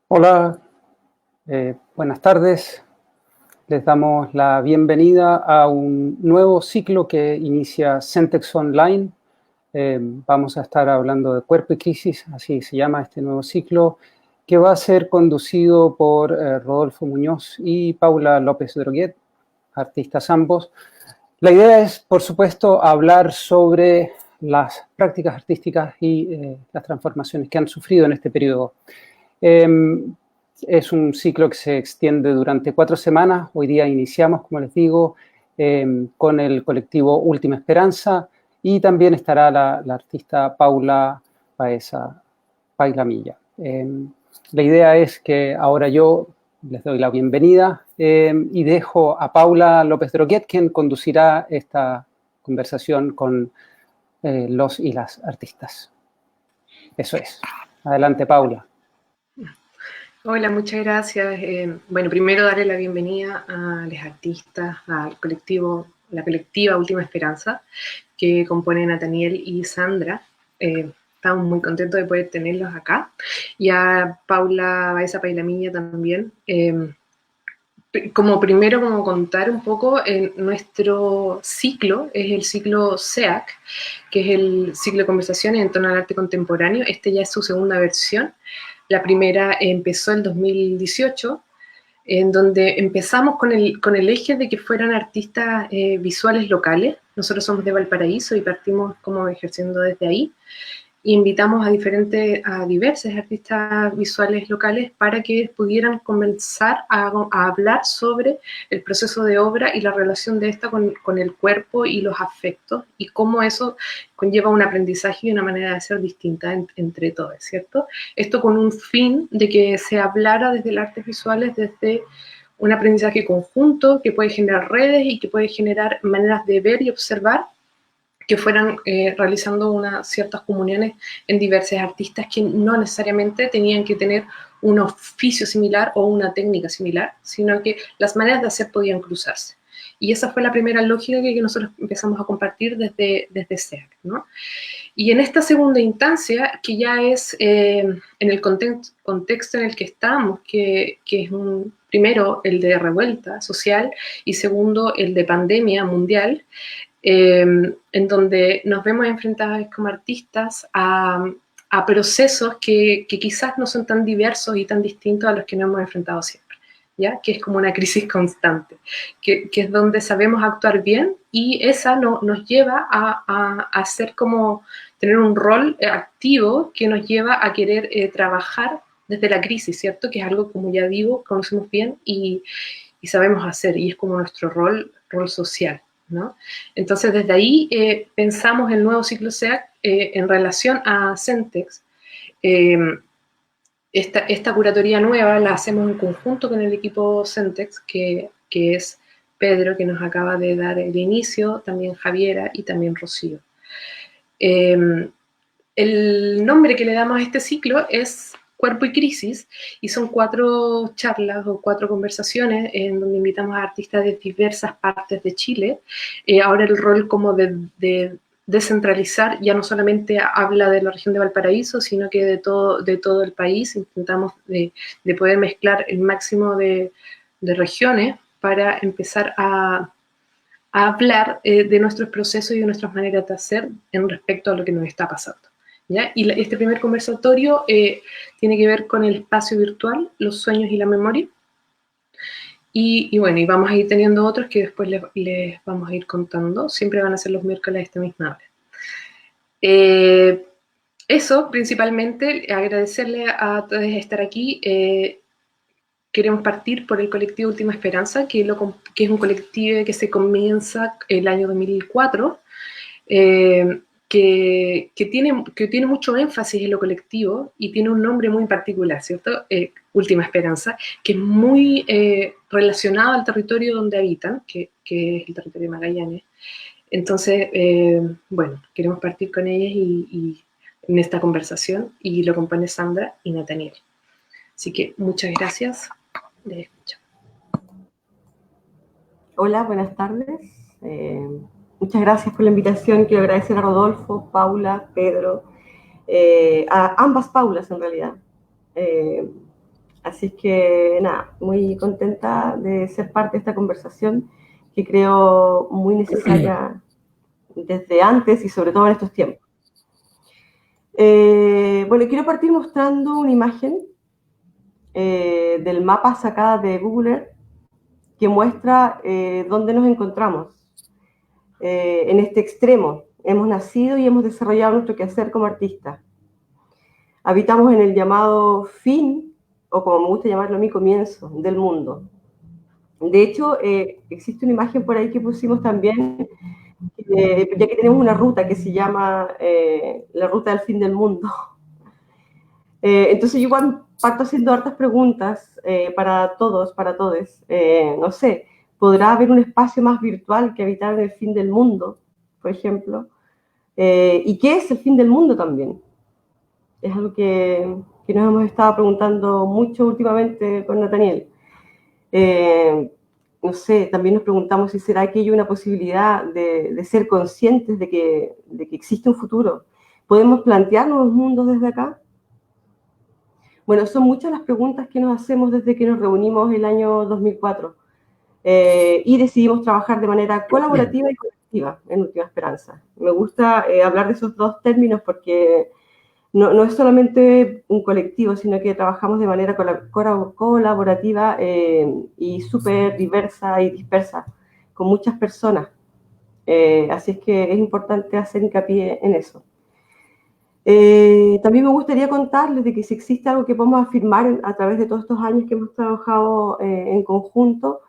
Hola, buenas tardes. Les damos la bienvenida a un nuevo ciclo que inicia Centex Online. Vamos a estar hablando de cuerpo y crisis, así se llama este nuevo ciclo, que va a ser conducido por Rodolfo Muñoz y Paula López Droguet, artistas ambos. La idea es, por supuesto, hablar sobre las prácticas artísticas y las transformaciones que han sufrido en este periodo. Es un ciclo que se extiende durante 4 semanas. Hoy día iniciamos, como les digo, con el colectivo Última Esperanza y también estará la artista Paula Baeza Pailamilla. La idea es que ahora yo les doy la bienvenida y dejo a Paula López Droguet, quien conducirá esta conversación con los y las artistas. Eso es. Adelante, Paula. Hola, muchas gracias. Bueno, primero darle la bienvenida a los artistas, al colectivo, la colectiva Última Esperanza, que compone Nathaniel y Sandra. Estamos muy contentos de poder tenerlos acá. Y a Paula Baeza Pailamilla también. Como contar un poco, nuestro ciclo es el ciclo SEAC, que es el ciclo de conversaciones en torno al arte contemporáneo. Este ya es su segunda versión. La primera empezó en 2018, en donde empezamos con el eje de que fueran artistas visuales locales. Nosotros somos de Valparaíso y partimos como ejerciendo desde ahí. Invitamos a diversos artistas visuales locales para que pudieran comenzar a hablar sobre el proceso de obra y la relación de esta con el cuerpo y los afectos, y cómo eso conlleva un aprendizaje y una manera de ser distinta entre todos, ¿cierto? Esto con un fin de que se hablara desde las artes visuales, desde un aprendizaje conjunto que puede generar redes y que puede generar maneras de ver y observar que fueran realizando ciertas comuniones en diversos artistas que no necesariamente tenían que tener un oficio similar o una técnica similar, sino que las maneras de hacer podían cruzarse. Y esa fue la primera lógica que nosotros empezamos a compartir desde SEAC, ¿no? Y en esta segunda instancia, que ya es en el contexto en el que estamos, que es primero el de revuelta social y segundo el de pandemia mundial, en donde nos vemos enfrentados como artistas a procesos que quizás no son tan diversos y tan distintos a los que nos hemos enfrentado siempre, ¿ya? Que es como una crisis constante, que es donde sabemos actuar bien, y esa nos lleva a hacer como tener un rol activo que nos lleva a querer trabajar desde la crisis, ¿cierto? Que es algo, como ya digo, conocemos bien y sabemos hacer, y es como nuestro rol social, ¿no? Entonces, desde ahí pensamos el nuevo ciclo SEAC en relación a Centex. Esta curatoría nueva la hacemos en conjunto con el equipo Centex, que es Pedro, que nos acaba de dar el inicio, también Javiera y también Rocío. El nombre que le damos a este ciclo es Cuerpo y Crisis, y son 4 charlas o 4 conversaciones en donde invitamos a artistas de diversas partes de Chile. Ahora el rol como de descentralizar ya no solamente habla de la región de Valparaíso, sino que de todo el país. Intentamos de poder mezclar el máximo de regiones para empezar a hablar de nuestros procesos y de nuestras maneras de hacer en respecto a lo que nos está pasando, ¿ya? Y este primer conversatorio tiene que ver con el espacio virtual, los sueños y la memoria. Y bueno, y vamos a ir teniendo otros que después les vamos a ir contando. Siempre van a ser los miércoles a esta misma hora. Eso, principalmente, agradecerle a todos estar aquí. Queremos partir por el colectivo Última Esperanza, que es un colectivo que se comienza el año 2004, que tiene mucho énfasis en lo colectivo y tiene un nombre muy particular, ¿cierto? Última Esperanza, que es muy relacionado al territorio donde habitan, que es el territorio de Magallanes. Entonces, bueno, queremos partir con ellas y en esta conversación, y lo compone Sandra y Nathaniel. Así que muchas gracias. Les escucho. Hola, buenas tardes. Muchas gracias por la invitación. Quiero agradecer a Rodolfo, Paula, Pedro, a ambas Paulas en realidad, Así que nada, muy contenta de ser parte de esta conversación que creo muy necesaria desde antes y sobre todo en estos tiempos. Bueno, quiero partir mostrando una imagen del mapa sacada de Google Earth que muestra dónde nos encontramos. En este extremo hemos nacido y hemos desarrollado nuestro quehacer como artistas. Habitamos en el llamado fin, o como me gusta llamarlo a mí, comienzo del mundo. De hecho, existe una imagen por ahí que pusimos también, ya que tenemos una ruta que se llama la ruta del fin del mundo. Entonces yo igual parto haciendo hartas preguntas para todos, para todes. No sé, ¿podrá haber un espacio más virtual que habitar en el fin del mundo, por ejemplo? ¿Y qué es el fin del mundo también? Es algo que nos hemos estado preguntando mucho últimamente con Nathaniel. No sé, también nos preguntamos si será aquello una posibilidad de ser conscientes de que existe un futuro. ¿Podemos plantearnos los mundos desde acá? Bueno, son muchas las preguntas que nos hacemos desde que nos reunimos el año 2004 y decidimos trabajar de manera colaborativa y colectiva en Última Esperanza. Me gusta hablar de esos dos términos porque no es solamente un colectivo, sino que trabajamos de manera colaborativa y súper diversa y dispersa, con muchas personas. Así es que es importante hacer hincapié en eso. También me gustaría contarles de que si existe algo que podemos afirmar a través de todos estos años que hemos trabajado en conjunto,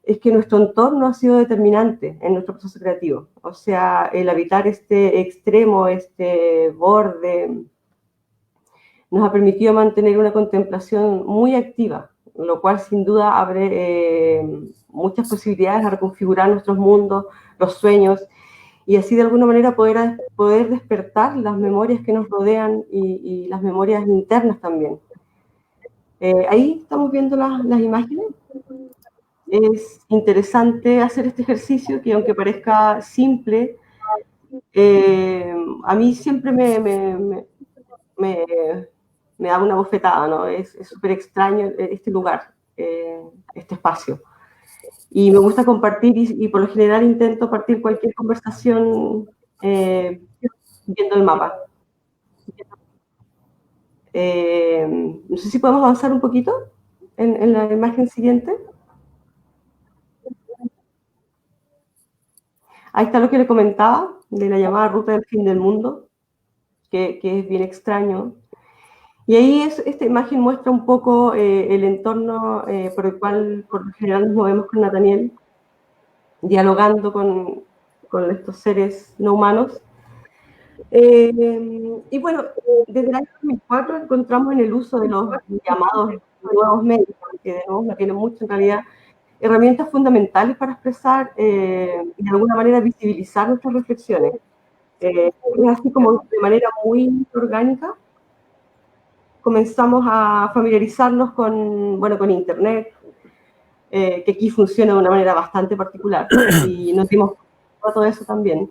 es que nuestro entorno ha sido determinante en nuestro proceso creativo. O sea, el habitar este extremo, este borde, nos ha permitido mantener una contemplación muy activa, lo cual sin duda abre muchas posibilidades a reconfigurar nuestros mundos, los sueños, y así de alguna manera poder despertar las memorias que nos rodean y las memorias internas también. Ahí estamos viendo las imágenes. Es interesante hacer este ejercicio que aunque parezca simple, a mí siempre me da una bofetada, ¿no? Es súper extraño este lugar, este espacio. Y me gusta compartir y por lo general intento partir cualquier conversación viendo el mapa. No sé si podemos avanzar un poquito en la imagen siguiente. Ahí está lo que le comentaba de la llamada ruta del fin del mundo, que es bien extraño. Y ahí esta imagen muestra un poco el entorno por el cual por lo general nos movemos con Nathaniel, dialogando con estos seres no humanos. Y bueno, desde el año 2004 encontramos en el uso de los llamados nuevos medios, que de nuevo no tienen mucho en realidad, herramientas fundamentales para expresar y de alguna manera visibilizar nuestras reflexiones. Es así como de manera muy orgánica comenzamos a familiarizarnos con Internet, que aquí funciona de una manera bastante particular, y nos dimos cuenta de todo eso también.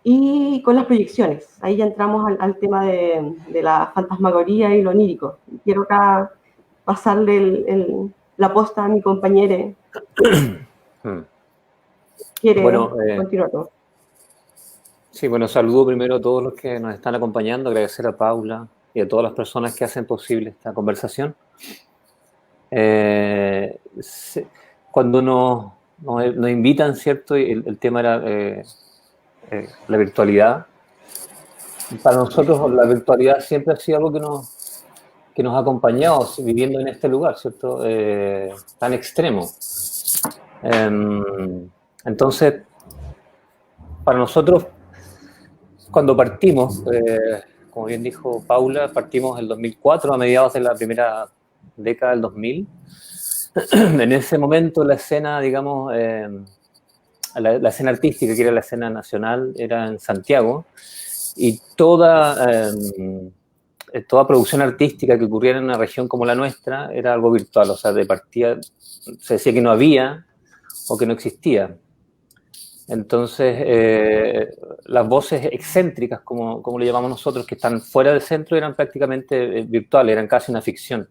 Y con las proyecciones, ahí ya entramos al tema de la fantasmagoría y lo onírico. Quiero acá pasarle la posta a mi compañero. ¿Quiere continuar? Sí, bueno, saludo primero a todos los que nos están acompañando, agradecer a Paula y a todas las personas que hacen posible esta conversación. Cuando nos invitan, ¿cierto? El tema era la virtualidad. Para nosotros la virtualidad siempre ha sido algo que nos ha acompañado viviendo en este lugar, ¿cierto? Tan extremo. Entonces, para nosotros, cuando partimos, como bien dijo Paula, partimos en el 2004, a mediados de la primera década del 2000. En ese momento la escena, digamos, la escena artística, que era la escena nacional, era en Santiago, y toda producción artística que ocurriera en una región como la nuestra era algo virtual, o sea, de partida se decía que no había o que no existía. Entonces, las voces excéntricas, como le llamamos nosotros, que están fuera del centro, eran prácticamente virtuales, eran casi una ficción.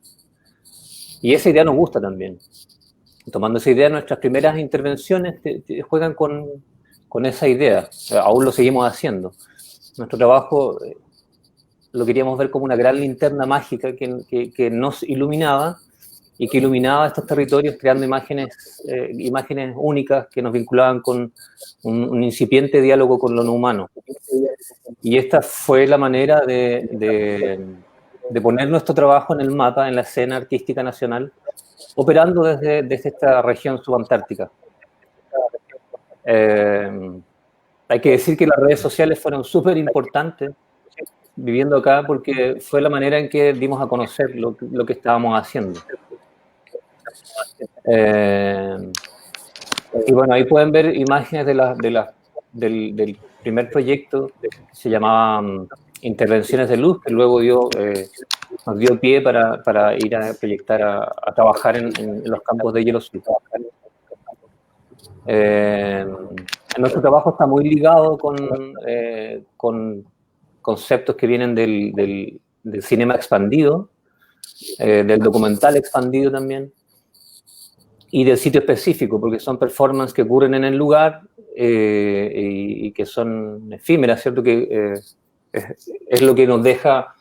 Y esa idea nos gusta también. Tomando esa idea, nuestras primeras intervenciones juegan con esa idea. O sea, aún lo seguimos haciendo. Nuestro trabajo lo queríamos ver como una gran linterna mágica que nos iluminaba y que iluminaba estos territorios creando imágenes únicas que nos vinculaban con un incipiente diálogo con lo no humano. Y esta fue la manera de poner nuestro trabajo en el mapa, en la escena artística nacional, operando desde esta región subantártica. Hay que decir que las redes sociales fueron súper importantes viviendo acá porque fue la manera en que dimos a conocer lo que estábamos haciendo. Y bueno, ahí pueden ver imágenes del primer proyecto que se llamaba Intervenciones de Luz, que luego nos dio pie para ir a proyectar, a trabajar en los campos de hielo sur. Nuestro trabajo está muy ligado con conceptos que vienen del cinema expandido, del documental expandido también, y del sitio específico, porque son performances que ocurren en el lugar y que son efímeras, ¿cierto? Que es lo que nos deja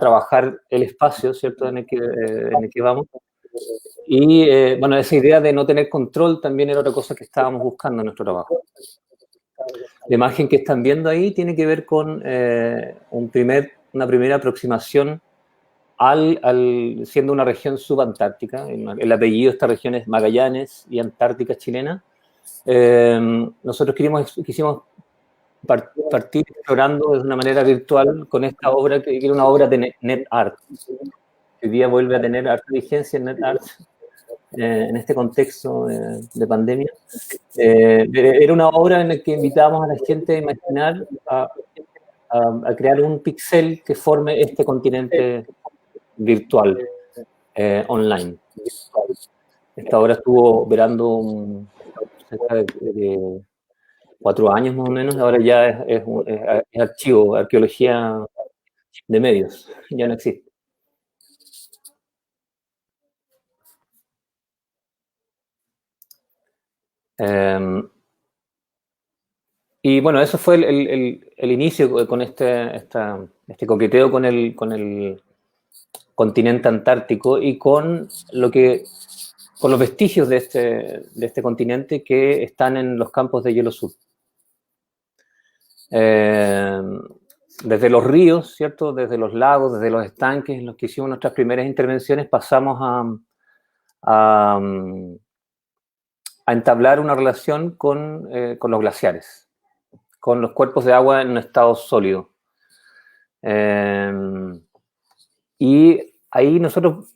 trabajar el espacio, ¿cierto? En el que vamos. Y bueno, esa idea de no tener control también era otra cosa que estábamos buscando en nuestro trabajo. La imagen que están viendo ahí tiene que ver con una primera aproximación siendo una región subantártica. El apellido de esta región es Magallanes y Antártica chilena. Nosotros quisimos partir explorando de una manera virtual con esta obra, que era una obra de NetArt. Hoy día vuelve a tener harta vigencia en NetArt en este contexto de pandemia. Era una obra en la que invitábamos a la gente a imaginar, a crear un píxel que forme este continente virtual, online. Esta obra estuvo operando cerca de 4 años más o menos, ahora ya es archivo, arqueología de medios, ya no existe. Y bueno, eso fue el inicio con este coqueteo con el continente antártico y con los vestigios de este continente que están en los campos de hielo sur. Desde los ríos, ¿cierto? Desde los lagos, desde los estanques en los que hicimos nuestras primeras intervenciones, pasamos a entablar una relación con los glaciares, con los cuerpos de agua en un estado sólido. Y ahí nosotros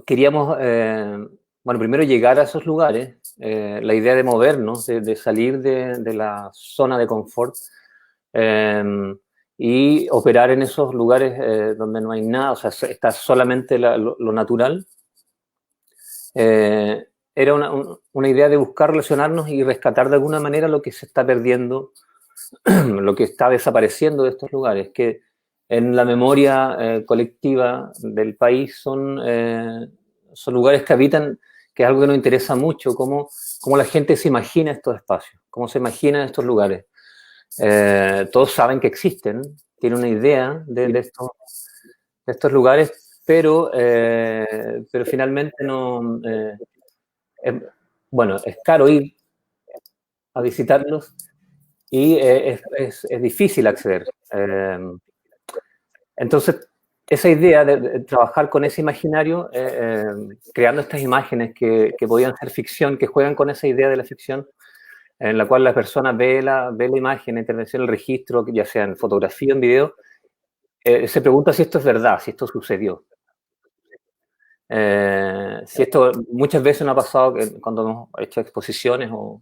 queríamos, bueno, primero llegar a esos lugares, la idea de movernos, de salir de la zona de confort y operar en esos lugares donde no hay nada, o sea, está solamente lo natural. Era una idea de buscar relacionarnos y rescatar de alguna manera lo que se está perdiendo, lo que está desapareciendo de estos lugares, que en la memoria colectiva del país son lugares que habitan, que es algo que nos interesa mucho, cómo la gente se imagina estos espacios, cómo se imaginan estos lugares. Todos saben que existen, tienen una idea de estos lugares, pero finalmente no... bueno, es caro ir a visitarlos y es difícil acceder. Entonces, esa idea de trabajar con ese imaginario, creando estas imágenes que podían ser ficción, que juegan con esa idea de la ficción, en la cual la persona ve la imagen, la intervención, el registro, ya sea en fotografía o en video, se pregunta si esto es verdad, si esto sucedió. Si esto muchas veces nos ha pasado que cuando hemos hecho exposiciones o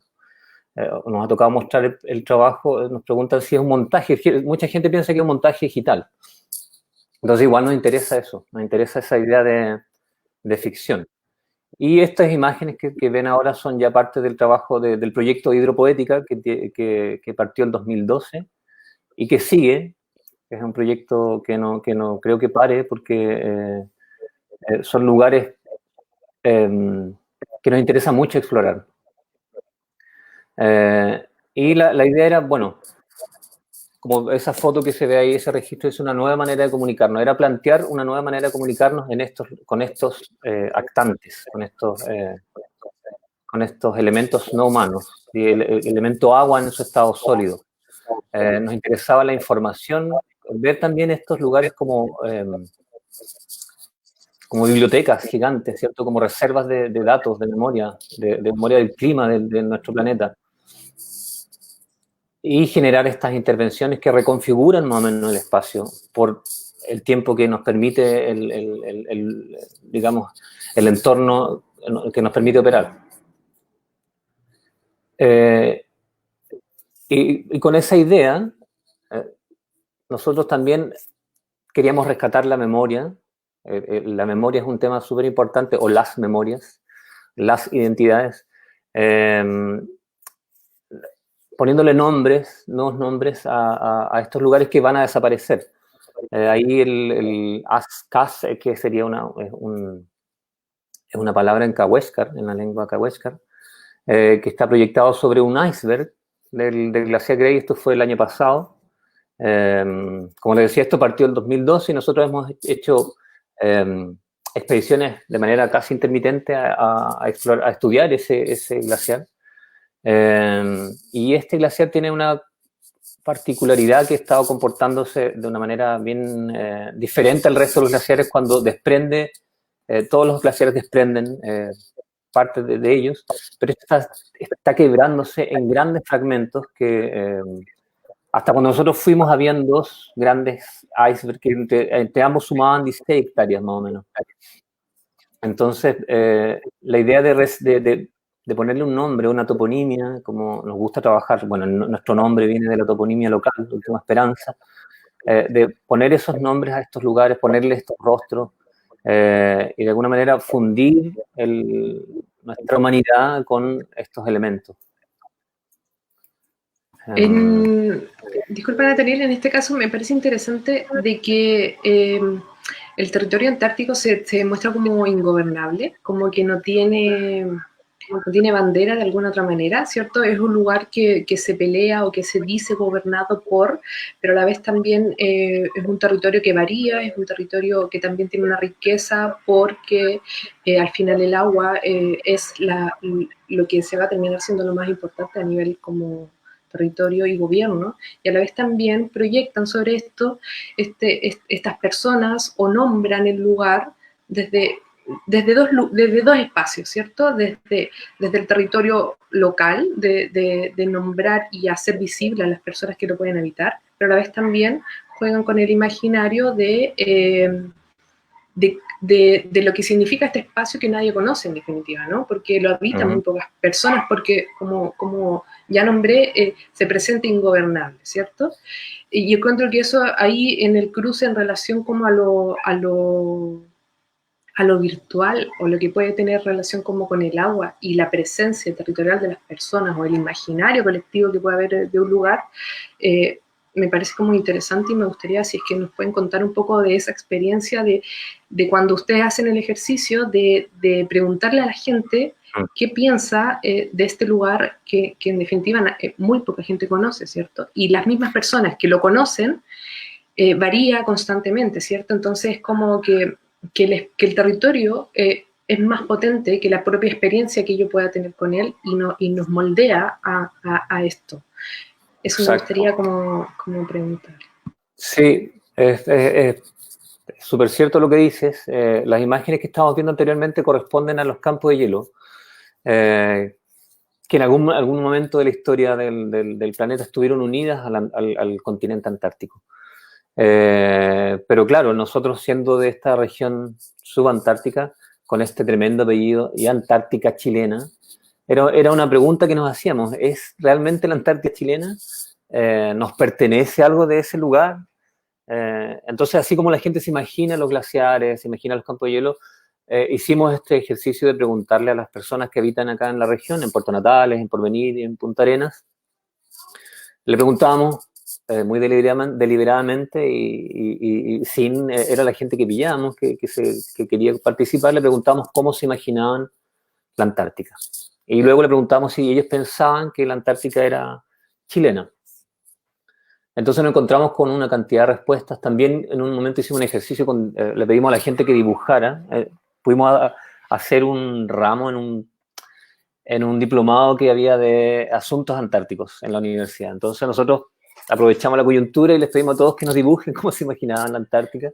nos ha tocado mostrar el trabajo, nos preguntan si es un montaje. Mucha gente piensa que es un montaje digital. Entonces igual nos interesa eso, nos interesa esa idea de ficción. Y estas imágenes que ven ahora son ya parte del trabajo del proyecto Hidropoética que partió en 2012 y que sigue. Es un proyecto que no creo que pare porque son lugares que nos interesa mucho explorar. Y la idea era, bueno, como esa foto que se ve ahí, ese registro es una nueva manera de comunicarnos, era plantear una nueva manera de comunicarnos con estos actantes, con estos elementos no humanos, y el elemento agua en su estado sólido. Nos interesaba la información, ver también estos lugares como bibliotecas gigantes, ¿cierto? Como reservas de datos, de memoria del clima de nuestro planeta. Y generar estas intervenciones que reconfiguran más o menos el espacio por el tiempo que nos permite digamos, el entorno que nos permite operar. Y con esa idea, nosotros también queríamos rescatar la memoria. La memoria es un tema súper importante, o las memorias, las identidades. Poniéndole nuevos nombres a estos lugares que van a desaparecer. Ahí el Azcaz, que sería es una palabra en cahuéscar, en la lengua cahuéscar, que está proyectado sobre un iceberg del glaciar Grey. Esto fue el año pasado. Como les decía, esto partió en 2012 y nosotros hemos hecho expediciones de manera casi intermitente a estudiar ese glaciar. Y este glaciar tiene una particularidad que ha estado comportándose de una manera bien diferente al resto de los glaciares cuando desprende, todos los glaciares desprenden parte de ellos, pero está quebrándose en grandes fragmentos que hasta cuando nosotros fuimos habían 2 grandes icebergs que entre ambos sumaban 16 hectáreas más o menos. Entonces, la idea de ponerle un nombre, una toponimia, como nos gusta trabajar, bueno, nuestro nombre viene de la toponimia local, Última Esperanza, de poner esos nombres a estos lugares, ponerle estos rostros, y de alguna manera fundir nuestra humanidad con estos elementos. Disculpa, Natalia, en este caso me parece interesante de que el territorio antártico se muestra como ingobernable, como que no tiene bandera de alguna otra manera, ¿cierto? Es un lugar que se pelea o que se dice gobernado por, pero a la vez también es un territorio que varía, es un territorio que también tiene una riqueza porque al final el agua es lo que se va a terminar siendo lo más importante a nivel como territorio y gobierno, y a la vez también proyectan sobre esto estas personas o nombran el lugar desde dos espacios, ¿cierto? Desde el territorio local, de nombrar y hacer visible a las personas que lo pueden habitar, pero a la vez también juegan con el imaginario de lo que significa este espacio que nadie conoce en definitiva, ¿no? Porque lo habitan muy pocas personas, porque como ya nombré, se presenta ingobernable, ¿cierto? Y yo encuentro que eso ahí en el cruce en relación como a lo virtual o lo que puede tener relación como con el agua y la presencia territorial de las personas o el imaginario colectivo que puede haber de un lugar, me parece como interesante y me gustaría si es que nos pueden contar un poco de esa experiencia de cuando ustedes hacen el ejercicio de preguntarle a la gente qué piensa de este lugar que en definitiva muy poca gente conoce, ¿cierto? Y las mismas personas que lo conocen varía constantemente, ¿cierto? Entonces es como que el territorio es más potente que la propia experiencia que yo pueda tener con él y nos moldea a esto. Eso me gustaría como preguntar. Sí, es súper cierto lo que dices. Las imágenes que estamos viendo anteriormente corresponden a los campos de hielo, que en algún momento de la historia del planeta estuvieron unidas al continente antártico. Pero claro, nosotros siendo de esta región subantártica, con este tremendo apellido, y Antártica chilena, era una pregunta que nos hacíamos: ¿es realmente la Antártica chilena? ¿Nos pertenece algo de ese lugar? Entonces, así como la gente se imagina los glaciares, se imagina los campos de hielo, hicimos este ejercicio de preguntarle a las personas que habitan acá en la región, en Puerto Natales, en Porvenir y en Punta Arenas. Le preguntábamos muy deliberadamente y sin, era la gente que pillábamos, que quería participar, le preguntábamos cómo se imaginaban la Antártica. Y luego le preguntamos si ellos pensaban que la Antártica era chilena. Entonces nos encontramos con una cantidad de respuestas. También en un momento hicimos un ejercicio, le pedimos a la gente que dibujara. Pudimos hacer un ramo en un diplomado que había de asuntos antárticos en la universidad. Entonces nosotros aprovechamos la coyuntura y les pedimos a todos que nos dibujen cómo se imaginaban la Antártica.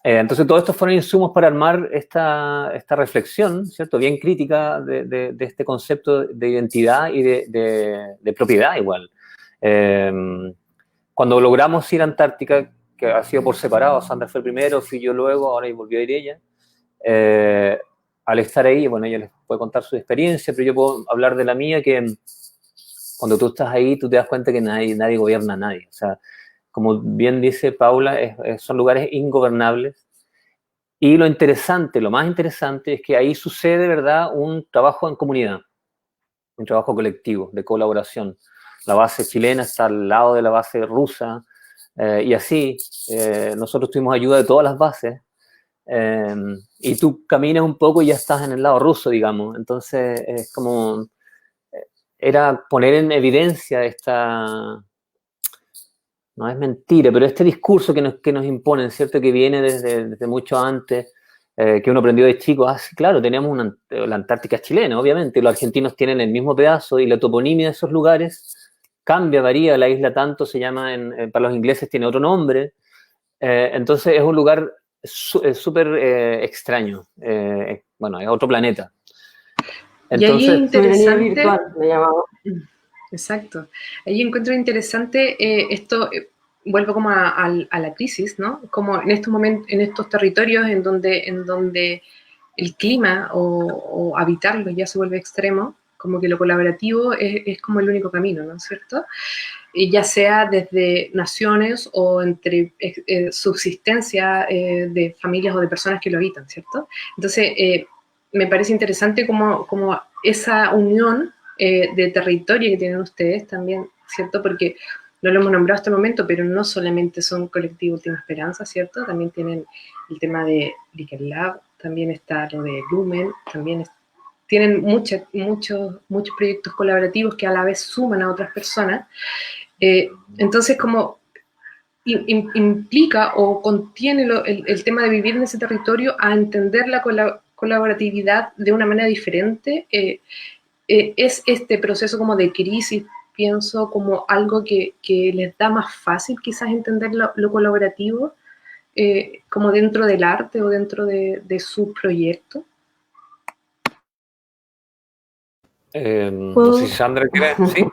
Entonces todos estos fueron insumos para armar esta reflexión, ¿cierto? Bien crítica de este concepto de identidad y de propiedad igual. Cuando logramos ir a Antártica, que ha sido por separado, Sandra fue el primero, fui yo luego, ahora volvió a ir ella. Al estar ahí, bueno, ella les puede contar su experiencia, pero yo puedo hablar de la mía, que cuando tú estás ahí, tú te das cuenta que nadie gobierna a nadie. O sea, como bien dice Paula, son lugares ingobernables. Y lo más interesante es que ahí sucede, ¿verdad?, un trabajo en comunidad, un trabajo colectivo, de colaboración. La base chilena está al lado de la base rusa, y así nosotros tuvimos ayuda de todas las bases, y tú caminas un poco y ya estás en el lado ruso, digamos. Entonces es como, era poner en evidencia no es mentira, pero este discurso que nos imponen, ¿cierto?, que viene desde mucho antes, que uno aprendió de chico. Sí, claro, teníamos la Antártica chilena, obviamente, los argentinos tienen el mismo pedazo y la toponimia de esos lugares cambia, varía, la isla tanto se llama, para los ingleses tiene otro nombre, entonces es un lugar súper extraño, bueno, es otro planeta. Entonces, y ahí es interesante, virtual, le llamamos. Exacto. Ahí encuentro interesante esto, vuelvo como a la crisis, ¿no? Como en estos momentos, en estos territorios en donde el clima o habitarlo ya se vuelve extremo, como que lo colaborativo es como el único camino, ¿no es cierto? Y ya sea desde naciones o entre subsistencia de familias o de personas que lo habitan, ¿cierto? Entonces, me parece interesante como esa unión de territorio que tienen ustedes también, ¿cierto? Porque no lo hemos nombrado hasta el momento, pero no solamente son Colectivo Última Esperanza, ¿cierto? También tienen el tema de Liquor Lab, también está lo de Lumen, también tienen muchos proyectos colaborativos que a la vez suman a otras personas. Entonces, como implica o contiene el tema de vivir en ese territorio a entender la colaboratividad de una manera diferente, es este proceso como de crisis, pienso, como algo que les da más fácil quizás entender lo colaborativo, como dentro del arte o dentro de su proyecto. No sé si Sandra quiere, ¿sí?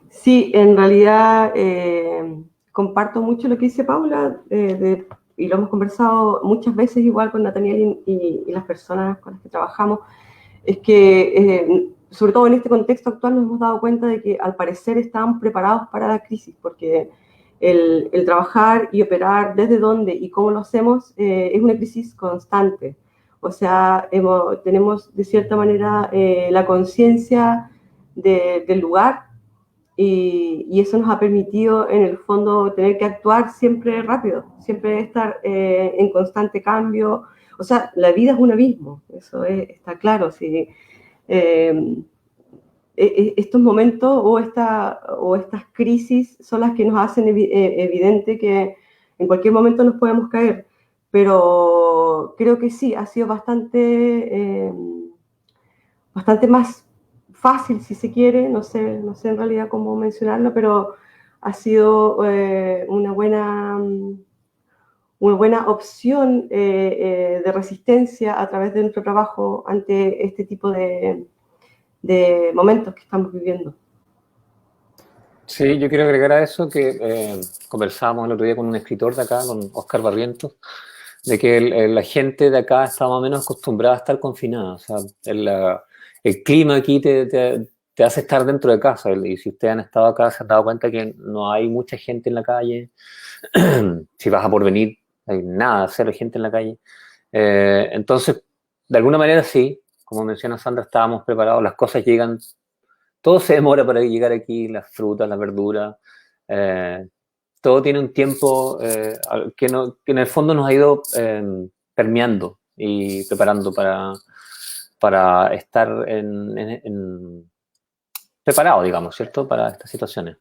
Sí, en realidad comparto mucho lo que dice Paula, y lo hemos conversado muchas veces igual con Nathaniel y las personas con las que trabajamos, es que sobre todo en este contexto actual nos hemos dado cuenta de que al parecer estaban preparados para la crisis, porque el trabajar y operar desde dónde y cómo lo hacemos es una crisis constante. O sea, tenemos de cierta manera la conciencia del lugar, y eso nos ha permitido en el fondo tener que actuar siempre rápido, siempre estar en constante cambio. O sea, la vida es un abismo, eso está claro. Sí. Estos momentos o estas crisis son las que nos hacen evidente que en cualquier momento nos podemos caer, pero creo que sí, ha sido bastante más fácil, si se quiere, no sé en realidad cómo mencionarlo, pero ha sido una buena opción de resistencia a través de nuestro trabajo ante este tipo de momentos que estamos viviendo. Sí, yo quiero agregar a eso que conversábamos el otro día con un escritor de acá, con Oscar Barrientos, de que la gente de acá está más o menos acostumbrada a estar confinada. O sea, el clima aquí te hace estar dentro de casa, y si ustedes han estado acá se han dado cuenta que no hay mucha gente en la calle. Si vas a Porvenir, hay nada, cero gente en la calle. Entonces, de alguna manera sí, como menciona Sandra, estábamos preparados, las cosas llegan, todo se demora para llegar aquí, las frutas, las verduras, todo tiene un tiempo que en el fondo nos ha ido permeando y preparando para estar preparado, digamos, ¿cierto? Para estas situaciones.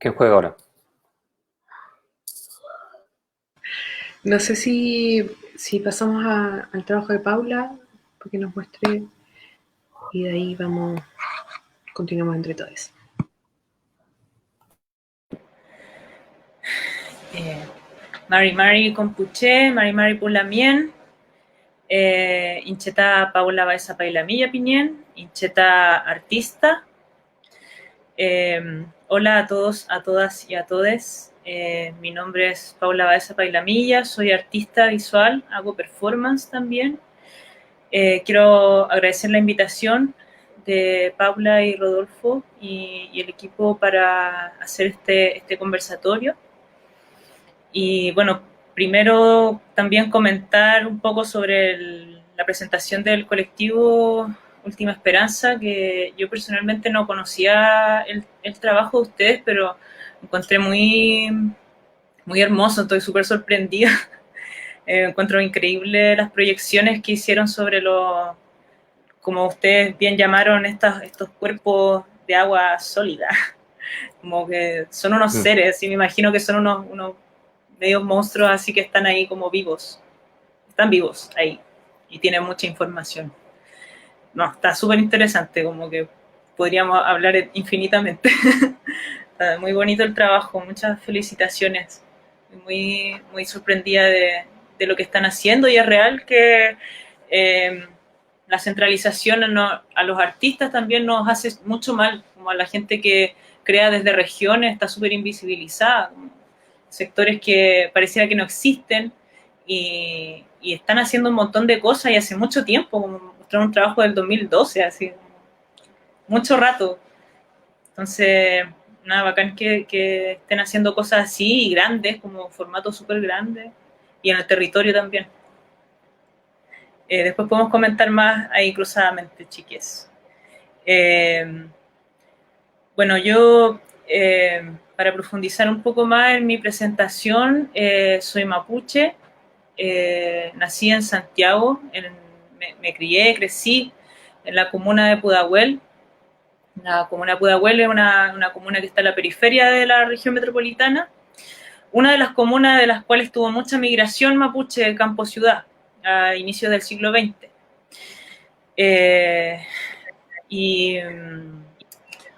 ¿Quién juega ahora? No sé si pasamos al trabajo de Paula, porque nos muestre, y de ahí continuamos entre todos. Mari Compuché, Mari Pulamien, Incheta Paula Baeza Pailamilla Piñén, Incheta Artista. Hola a todos, a todas y a todes. Mi nombre es Paula Baeza Pailamilla, soy artista visual, hago performance también. Quiero agradecer la invitación de Paula y Rodolfo y el equipo para hacer este conversatorio. Y bueno, primero también comentar un poco sobre la presentación del colectivo Última Esperanza, que yo personalmente no conocía el trabajo de ustedes, pero encontré muy, muy hermoso, estoy súper sorprendida. Encuentro increíble las proyecciones que hicieron sobre como ustedes bien llamaron, estos cuerpos de agua sólida. Como que son unos seres, y me imagino que son unos medios monstruos así que están ahí como vivos. Están vivos ahí y tienen mucha información. No, está súper interesante, como que podríamos hablar infinitamente. Está muy bonito el trabajo, muchas felicitaciones. Muy, muy sorprendida de lo que están haciendo, y es real que la centralización a los artistas también nos hace mucho mal, como a la gente que crea desde regiones, está súper invisibilizada, sectores que pareciera que no existen y están haciendo un montón de cosas y hace mucho tiempo, como mostrar un trabajo del 2012, así, mucho rato. Entonces, nada, bacán que estén haciendo cosas así y grandes, como formato súper grande, y en el territorio también. Después podemos comentar más ahí cruzadamente, chiques. Bueno, yo, para profundizar un poco más en mi presentación, soy mapuche, nací en Santiago, me crié, crecí en la comuna de Pudahuel. La comuna de Pudahuel es una comuna que está en la periferia de la región metropolitana, una de las comunas de las cuales tuvo mucha migración mapuche de campo-ciudad a inicios del siglo XX.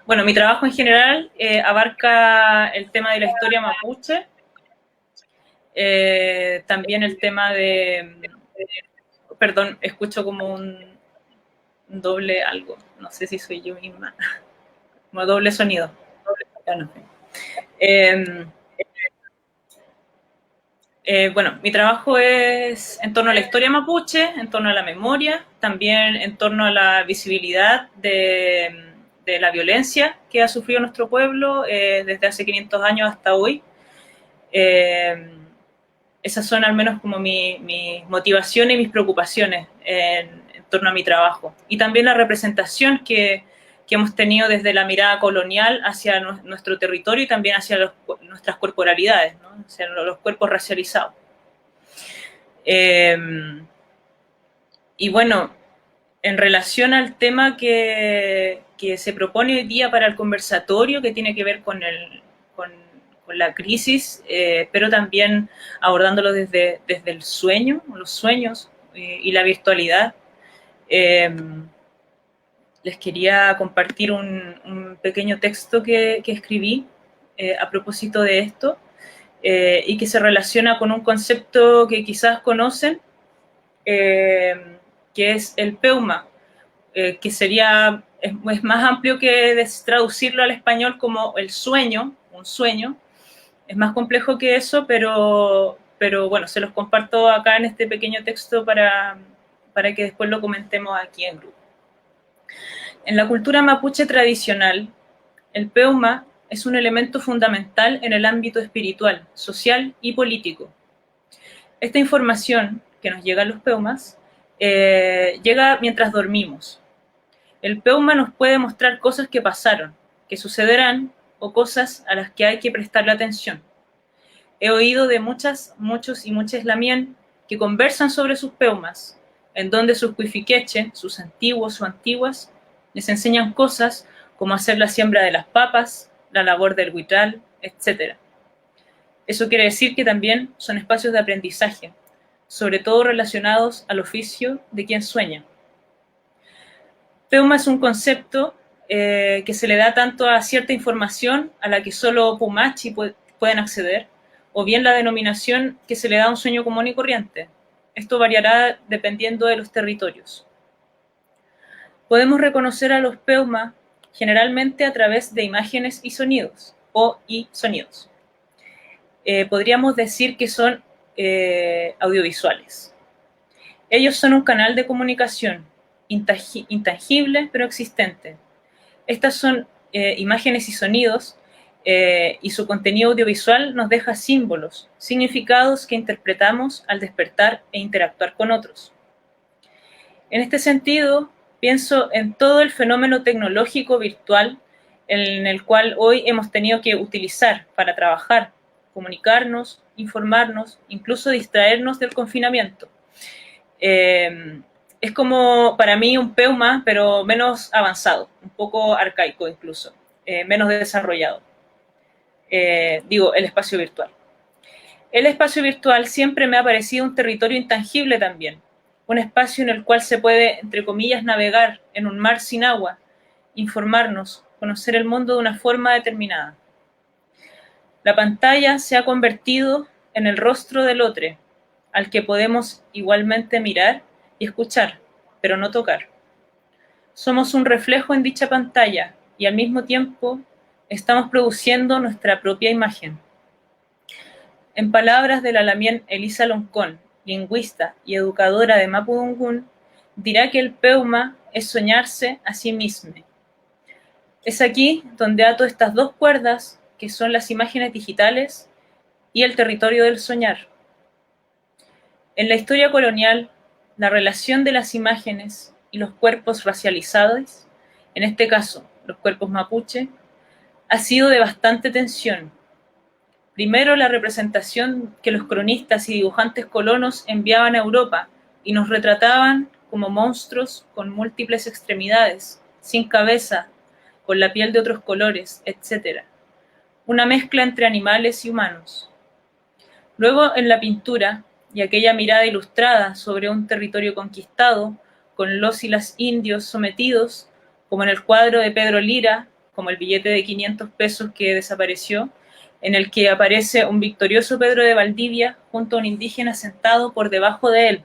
Bueno, mi trabajo en general abarca el tema de la historia mapuche, también el tema perdón, escucho como un doble algo, no sé si soy yo misma, como doble sonido. Bueno, mi trabajo es en torno a la historia mapuche, en torno a la memoria, también en torno a la visibilidad de la violencia que ha sufrido nuestro pueblo desde hace 500 años hasta hoy. Esas son al menos como mis motivaciones y mis preocupaciones en torno a mi trabajo. Y también la representación que hemos tenido desde la mirada colonial hacia nuestro territorio y también hacia nuestras corporalidades, ¿no? Hacia los cuerpos racializados. Y bueno, en relación al tema que se propone hoy día para el conversatorio, que tiene que ver con la crisis, pero también abordándolo desde el sueño, los sueños y la virtualidad, les quería compartir un pequeño texto que escribí a propósito de esto y que se relaciona con un concepto que quizás conocen, que es el peuma, que es más amplio que traducirlo al español como el sueño, un sueño. Es más complejo que eso, pero bueno, se los comparto acá en este pequeño texto para que después lo comentemos aquí en grupo. En la cultura mapuche tradicional, el peuma es un elemento fundamental en el ámbito espiritual, social y político. Esta información que nos llega a los peumas llega mientras dormimos. El peuma nos puede mostrar cosas que pasaron, que sucederán o cosas a las que hay que prestarle atención. He oído de muchos y muchas lamien que conversan sobre sus peumas, en donde sus cuifiqueche, sus antiguos o antiguas, les enseñan cosas como hacer la siembra de las papas, la labor del huitral, etc. Eso quiere decir que también son espacios de aprendizaje, sobre todo relacionados al oficio de quien sueña. Peuma es un concepto que se le da tanto a cierta información a la que solo pumachi pueden acceder, o bien la denominación que se le da a un sueño común y corriente. Esto variará dependiendo de los territorios. Podemos reconocer a los peuma generalmente a través de imágenes y sonidos, y sonidos. Podríamos decir que son audiovisuales. Ellos son un canal de comunicación intangible pero existente. Estas son imágenes y sonidos y su contenido audiovisual nos deja símbolos, significados que interpretamos al despertar e interactuar con otros. En este sentido, pienso en todo el fenómeno tecnológico virtual en el cual hoy hemos tenido que utilizar para trabajar, comunicarnos, informarnos, incluso distraernos del confinamiento. Es como para mí un peuma, pero menos avanzado, un poco arcaico incluso, menos desarrollado. El espacio virtual. El espacio virtual siempre me ha parecido un territorio intangible también, un espacio en el cual se puede, entre comillas, navegar en un mar sin agua, informarnos, conocer el mundo de una forma determinada. La pantalla se ha convertido en el rostro del otro, al que podemos igualmente mirar y escuchar, pero no tocar. Somos un reflejo en dicha pantalla y al mismo tiempo estamos produciendo nuestra propia imagen. En palabras de la lamien Elisa Loncón, lingüista y educadora de Mapudungun, dirá que el peuma es soñarse a sí mismo. Es aquí donde ato estas dos cuerdas, que son las imágenes digitales y el territorio del soñar. En la historia colonial, la relación de las imágenes y los cuerpos racializados, en este caso los cuerpos mapuche, ha sido de bastante tensión. Primero, la representación que los cronistas y dibujantes colonos enviaban a Europa y nos retrataban como monstruos con múltiples extremidades, sin cabeza, con la piel de otros colores, etc. Una mezcla entre animales y humanos. Luego, en la pintura, y aquella mirada ilustrada sobre un territorio conquistado, con los y las indios sometidos, como en el cuadro de Pedro Lira, como el billete de 500 pesos que desapareció, en el que aparece un victorioso Pedro de Valdivia junto a un indígena sentado por debajo de él.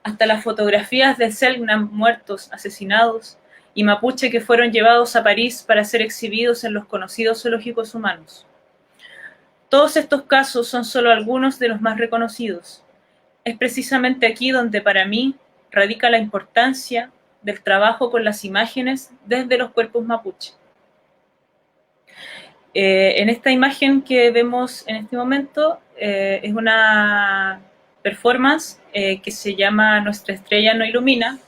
Hasta las fotografías de Selknam muertos, asesinados, y mapuche que fueron llevados a París para ser exhibidos en los conocidos zoológicos humanos. Todos estos casos son solo algunos de los más reconocidos. Es precisamente aquí donde para mí radica la importancia del trabajo con las imágenes desde los cuerpos mapuche. En esta imagen que vemos en este momento es una performance que se llama Nuestra estrella no ilumina,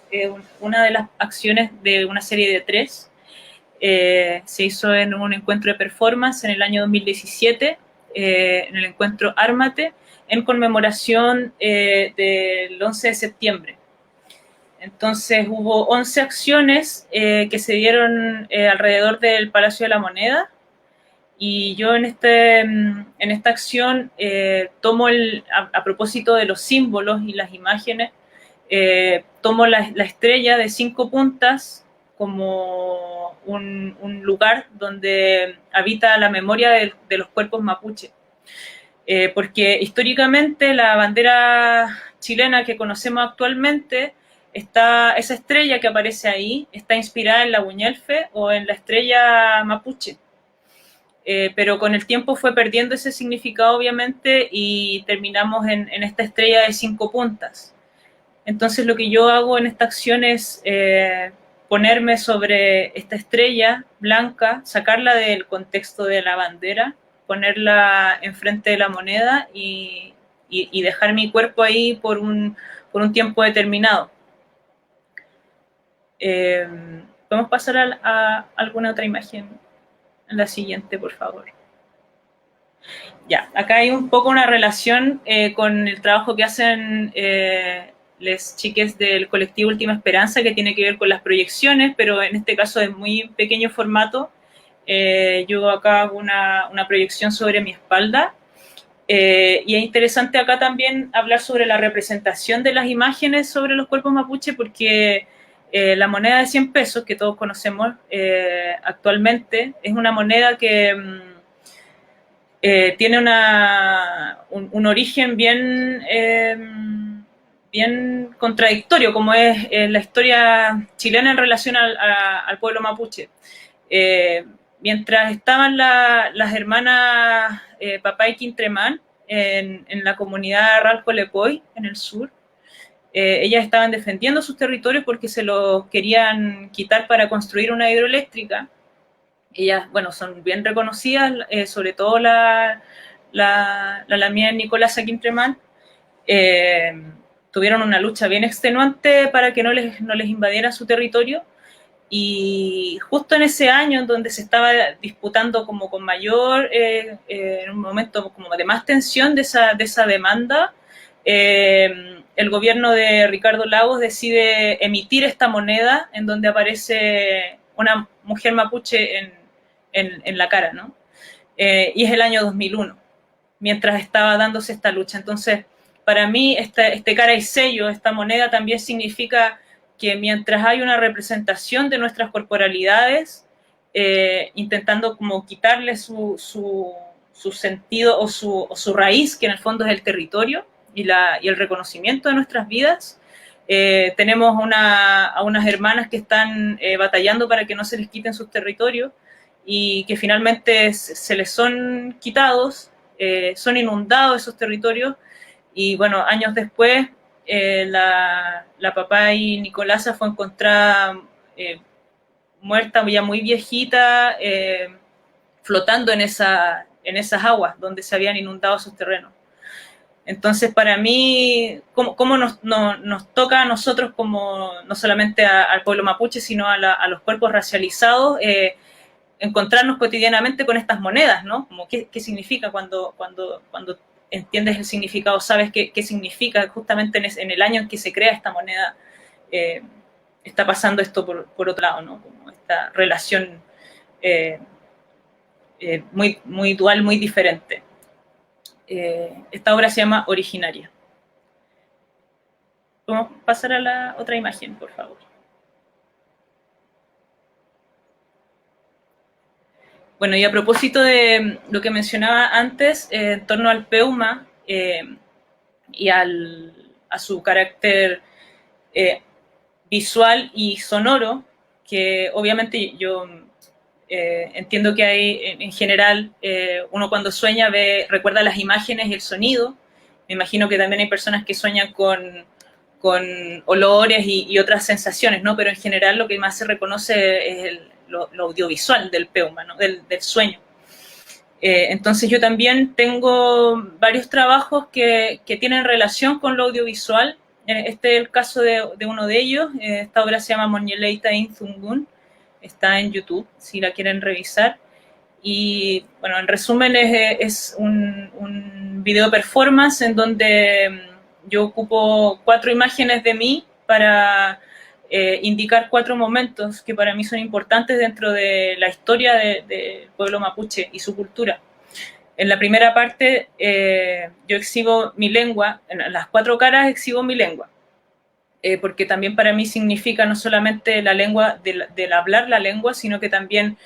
una de las acciones de una serie de 3. Se hizo en un encuentro de performance en el año 2017, en el encuentro Ármate, en conmemoración del 11 de septiembre. Entonces hubo 11 acciones que se dieron alrededor del Palacio de la Moneda, y yo en esta acción tomo, a propósito de los símbolos y las imágenes, tomo la estrella de 5 puntas como un lugar donde habita la memoria de los cuerpos mapuche. Porque históricamente la bandera chilena que conocemos actualmente, esa estrella que aparece ahí está inspirada en la Buñuelfe o en la estrella mapuche. Pero con el tiempo fue perdiendo ese significado, obviamente, y terminamos en esta estrella de 5 puntas. Entonces, lo que yo hago en esta acción es ponerme sobre esta estrella blanca, sacarla del contexto de la bandera, ponerla enfrente de la moneda y dejar mi cuerpo ahí por un tiempo determinado. ¿Podemos pasar a alguna otra imagen? La siguiente, por favor. Ya, acá hay un poco una relación con el trabajo que hacen las chiques del colectivo Última Esperanza, que tiene que ver con las proyecciones, pero en este caso es muy pequeño formato. Yo acá hago una proyección sobre mi espalda. Y es interesante acá también hablar sobre la representación de las imágenes sobre los cuerpos mapuche, porque la moneda de 100 pesos, que todos conocemos actualmente, es una moneda que tiene un origen bien contradictorio, como es la historia chilena en relación al pueblo mapuche. Mientras estaban las hermanas Papá y Quintremán en la comunidad Ralco-Lepoy, en el sur, ellas estaban defendiendo sus territorios porque se los querían quitar para construir una hidroeléctrica. Ellas, bueno, son bien reconocidas, sobre todo la mía Nicolasa Quintremán. Tuvieron una lucha bien extenuante para que no les invadiera su territorio, y justo en ese año en donde se estaba disputando como con mayor, en un momento como de más tensión de esa demanda, el gobierno de Ricardo Lagos decide emitir esta moneda en donde aparece una mujer mapuche en la cara, ¿no? Y es el año 2001, mientras estaba dándose esta lucha. Entonces, para mí, este cara y sello, esta moneda también significa que mientras hay una representación de nuestras corporalidades, intentando como quitarle su sentido o su raíz, que en el fondo es el territorio y el reconocimiento de nuestras vidas, tenemos a unas hermanas que están batallando para que no se les quiten sus territorios y que finalmente se les son quitados, son inundados esos territorios, y bueno, años después la Papá y Nicolasa fue encontrada muerta, ya muy viejita, flotando en esas aguas donde se habían inundado sus terrenos. Entonces, para mí, ¿cómo nos toca a nosotros, como no solamente al pueblo mapuche, sino a los cuerpos racializados, encontrarnos cotidianamente con estas monedas, ¿no? Como qué significa cuando entiendes el significado, sabes qué significa justamente en el año en que se crea esta moneda, está pasando esto por otro lado, ¿no? Como esta relación muy dual, muy diferente. Esta obra se llama Originaria. ¿Podemos pasar a la otra imagen, por favor? Bueno, y a propósito de lo que mencionaba antes, en torno al Peuma y a su carácter visual y sonoro, que obviamente yo entiendo que hay, en general, uno cuando sueña recuerda las imágenes y el sonido. Me imagino que también hay personas que sueñan con olores y otras sensaciones, ¿no? Pero en general lo que más se reconoce es lo audiovisual del Peuma, ¿no? del sueño. Entonces yo también tengo varios trabajos que tienen relación con lo audiovisual. Este es el caso de uno de ellos. Esta obra se llama Moñeleita Inzungun. Está en YouTube, si la quieren revisar. Y bueno, en resumen es un video performance en donde yo ocupo 4 imágenes de mí para indicar 4 momentos que para mí son importantes dentro de la historia del pueblo mapuche y su cultura. En la primera parte yo exhibo mi lengua, en las 4 caras exhibo mi lengua, porque también para mí significa no solamente la lengua del hablar la lengua, sino que también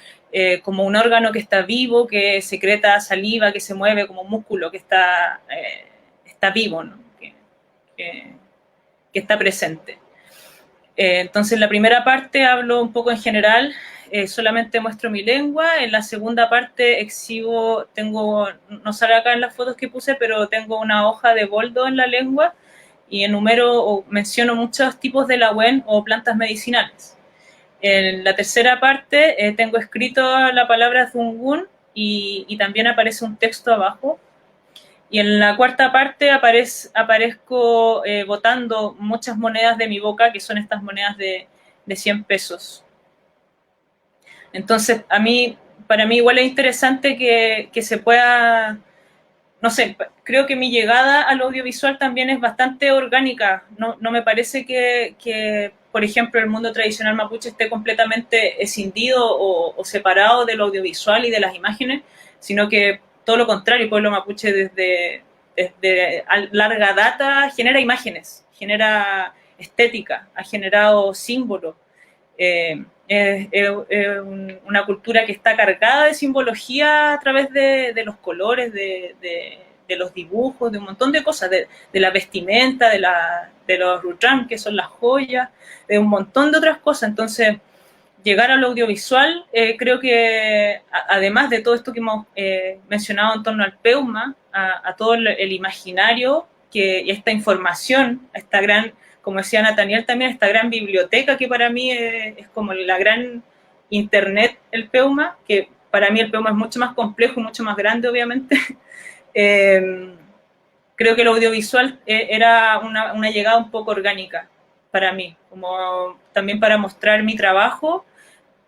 como un órgano que está vivo, que secreta saliva, que se mueve como un músculo, que está vivo, ¿no? que está presente. Entonces, en la primera parte hablo un poco en general, solamente muestro mi lengua. En la segunda parte exhibo, no sale acá en las fotos que puse, pero tengo una hoja de boldo en la lengua y enumero o menciono muchos tipos de lahuén o plantas medicinales. En la tercera parte tengo escrito la palabra Zungun y también aparece un texto abajo. Y en la cuarta parte aparezco botando muchas monedas de mi boca, que son estas monedas de 100 pesos. Entonces, para mí igual es interesante que se pueda, no sé, creo que mi llegada al audiovisual también es bastante orgánica. No me parece que, por ejemplo, el mundo tradicional mapuche esté completamente escindido o separado del audiovisual y de las imágenes, sino que todo lo contrario, el pueblo mapuche desde larga data genera imágenes, genera estética, ha generado símbolos. Es una cultura que está cargada de simbología a través de los colores, de los dibujos, de un montón de cosas, de la vestimenta, de los rutram, que son las joyas, de un montón de otras cosas. Entonces, llegar al audiovisual, creo que además de todo esto que hemos mencionado en torno al Peuma, a todo el imaginario y esta información, esta gran, como decía Nathaniel también, esta gran biblioteca que para mí es como la gran internet, el Peuma, que para mí el Peuma es mucho más complejo, mucho más grande, obviamente. Creo que el audiovisual era una llegada un poco orgánica para mí, como también para mostrar mi trabajo,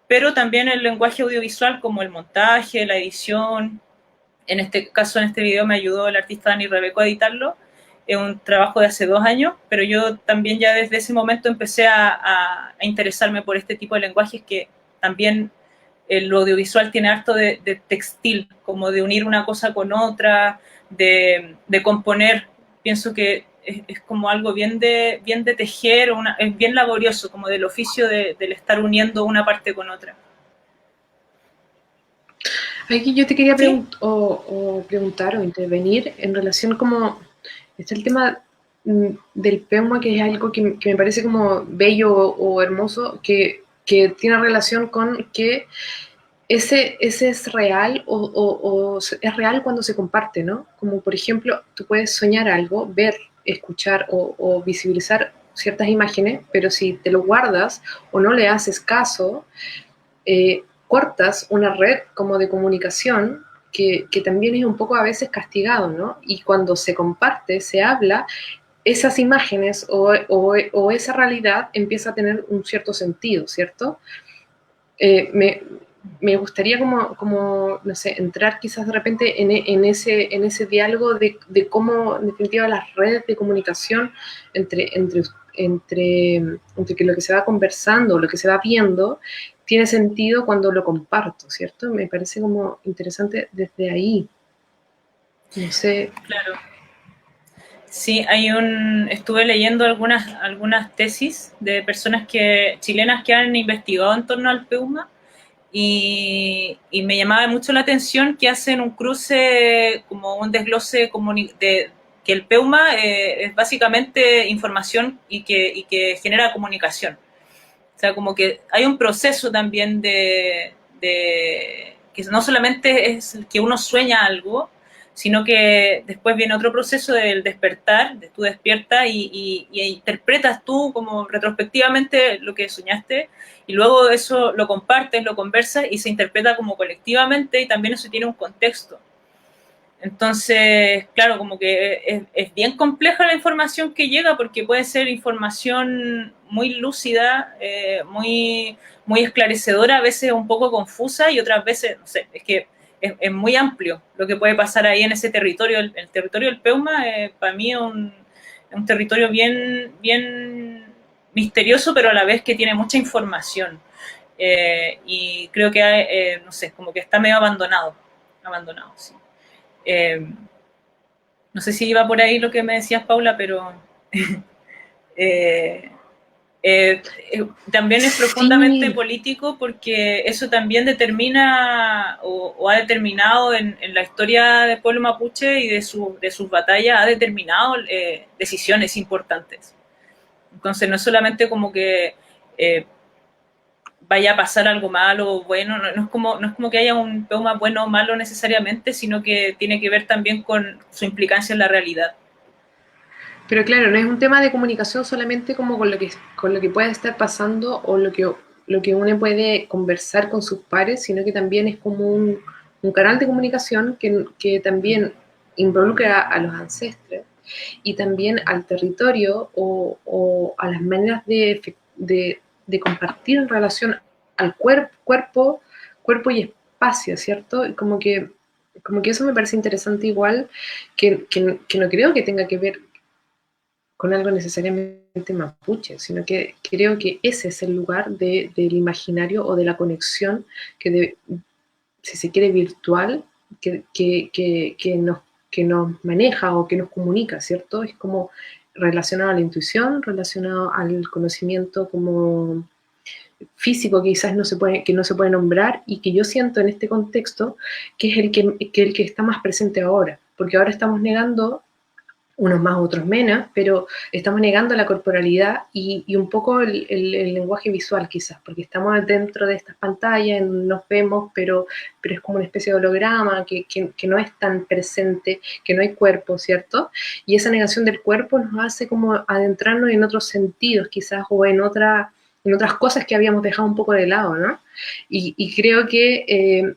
pero también el lenguaje audiovisual como el montaje, la edición. En este caso, en este video me ayudó el artista Dani Rebeco a editarlo. Es un trabajo de hace 2 años, pero yo también ya desde ese momento empecé a interesarme por este tipo de lenguajes, que también el audiovisual tiene harto de textil, como de unir una cosa con otra, de componer. Pienso que es como algo bien de tejer, es bien laborioso, como del oficio del estar uniendo una parte con otra. Aquí yo te quería preguntar o intervenir en relación como está el tema del Peuma, que es algo que me parece como bello o hermoso, que tiene relación con que ese es real o es real cuando se comparte, ¿no? Como por ejemplo, tú puedes soñar algo, ver, escuchar o visibilizar ciertas imágenes, pero si te lo guardas o no le haces caso, cortas una red como de comunicación que también es un poco a veces castigado, ¿no? Y cuando se comparte, se habla, esas imágenes o esa realidad empieza a tener un cierto sentido, ¿cierto? Me gustaría como, no sé, entrar quizás de repente en ese diálogo de cómo, en definitiva, las redes de comunicación entre que lo que se va conversando, lo que se va viendo, tiene sentido cuando lo comparto, ¿cierto? Me parece como interesante desde ahí. No sé. Claro. Sí, estuve leyendo algunas tesis de personas chilenas que han investigado en torno al Peuma y me llamaba mucho la atención que hacen un cruce, como un desglose que el Peuma es básicamente información y que genera comunicación. O sea, como que hay un proceso también que no solamente es que uno sueña algo, sino que después viene otro proceso del despertar, tú despiertas y interpretas tú como retrospectivamente lo que soñaste, y luego eso lo compartes, lo conversas y se interpreta como colectivamente, y también eso tiene un contexto. Entonces, claro, como que es bien compleja la información que llega, porque puede ser información muy lúcida, muy esclarecedora, a veces un poco confusa y otras veces, no sé, es que es muy amplio lo que puede pasar ahí en ese territorio. El territorio del Peuma, para mí es un territorio bien misterioso, pero a la vez que tiene mucha información. Y creo que, no sé, como que está medio abandonado, sí. No sé si iba por ahí lo que me decías, Paula, pero también es profundamente político, porque eso también determina o ha determinado en la historia del pueblo mapuche y de sus batallas, ha determinado decisiones importantes. Entonces no es solamente como que vaya a pasar algo malo o bueno, no es como que haya un Peuma bueno o malo necesariamente, sino que tiene que ver también con su implicancia en la realidad. Pero claro, no es un tema de comunicación solamente como con lo que pueda estar pasando o lo que lo que uno puede conversar con sus pares, sino que también es como un canal de comunicación que también involucra a los ancestros y también al territorio o a las maneras de compartir en relación al cuerpo y espacio, ¿cierto? Como que eso me parece interesante igual, que no creo que tenga que ver con algo necesariamente mapuche, sino que creo que ese es el lugar del imaginario o de la conexión si se quiere, virtual, que nos maneja o que nos comunica, ¿cierto? Es como relacionado a la intuición, relacionado al conocimiento como físico que quizás que no se puede nombrar y que yo siento en este contexto que es el que está más presente ahora, porque ahora estamos negando, unos más, otros menos, pero estamos negando la corporalidad y un poco el lenguaje visual quizás, porque estamos dentro de estas pantallas, nos vemos, pero es como una especie de holograma que no es tan presente, que no hay cuerpo, ¿cierto? Y esa negación del cuerpo nos hace como adentrarnos en otros sentidos quizás o en otras cosas que habíamos dejado un poco de lado, ¿no? Y creo que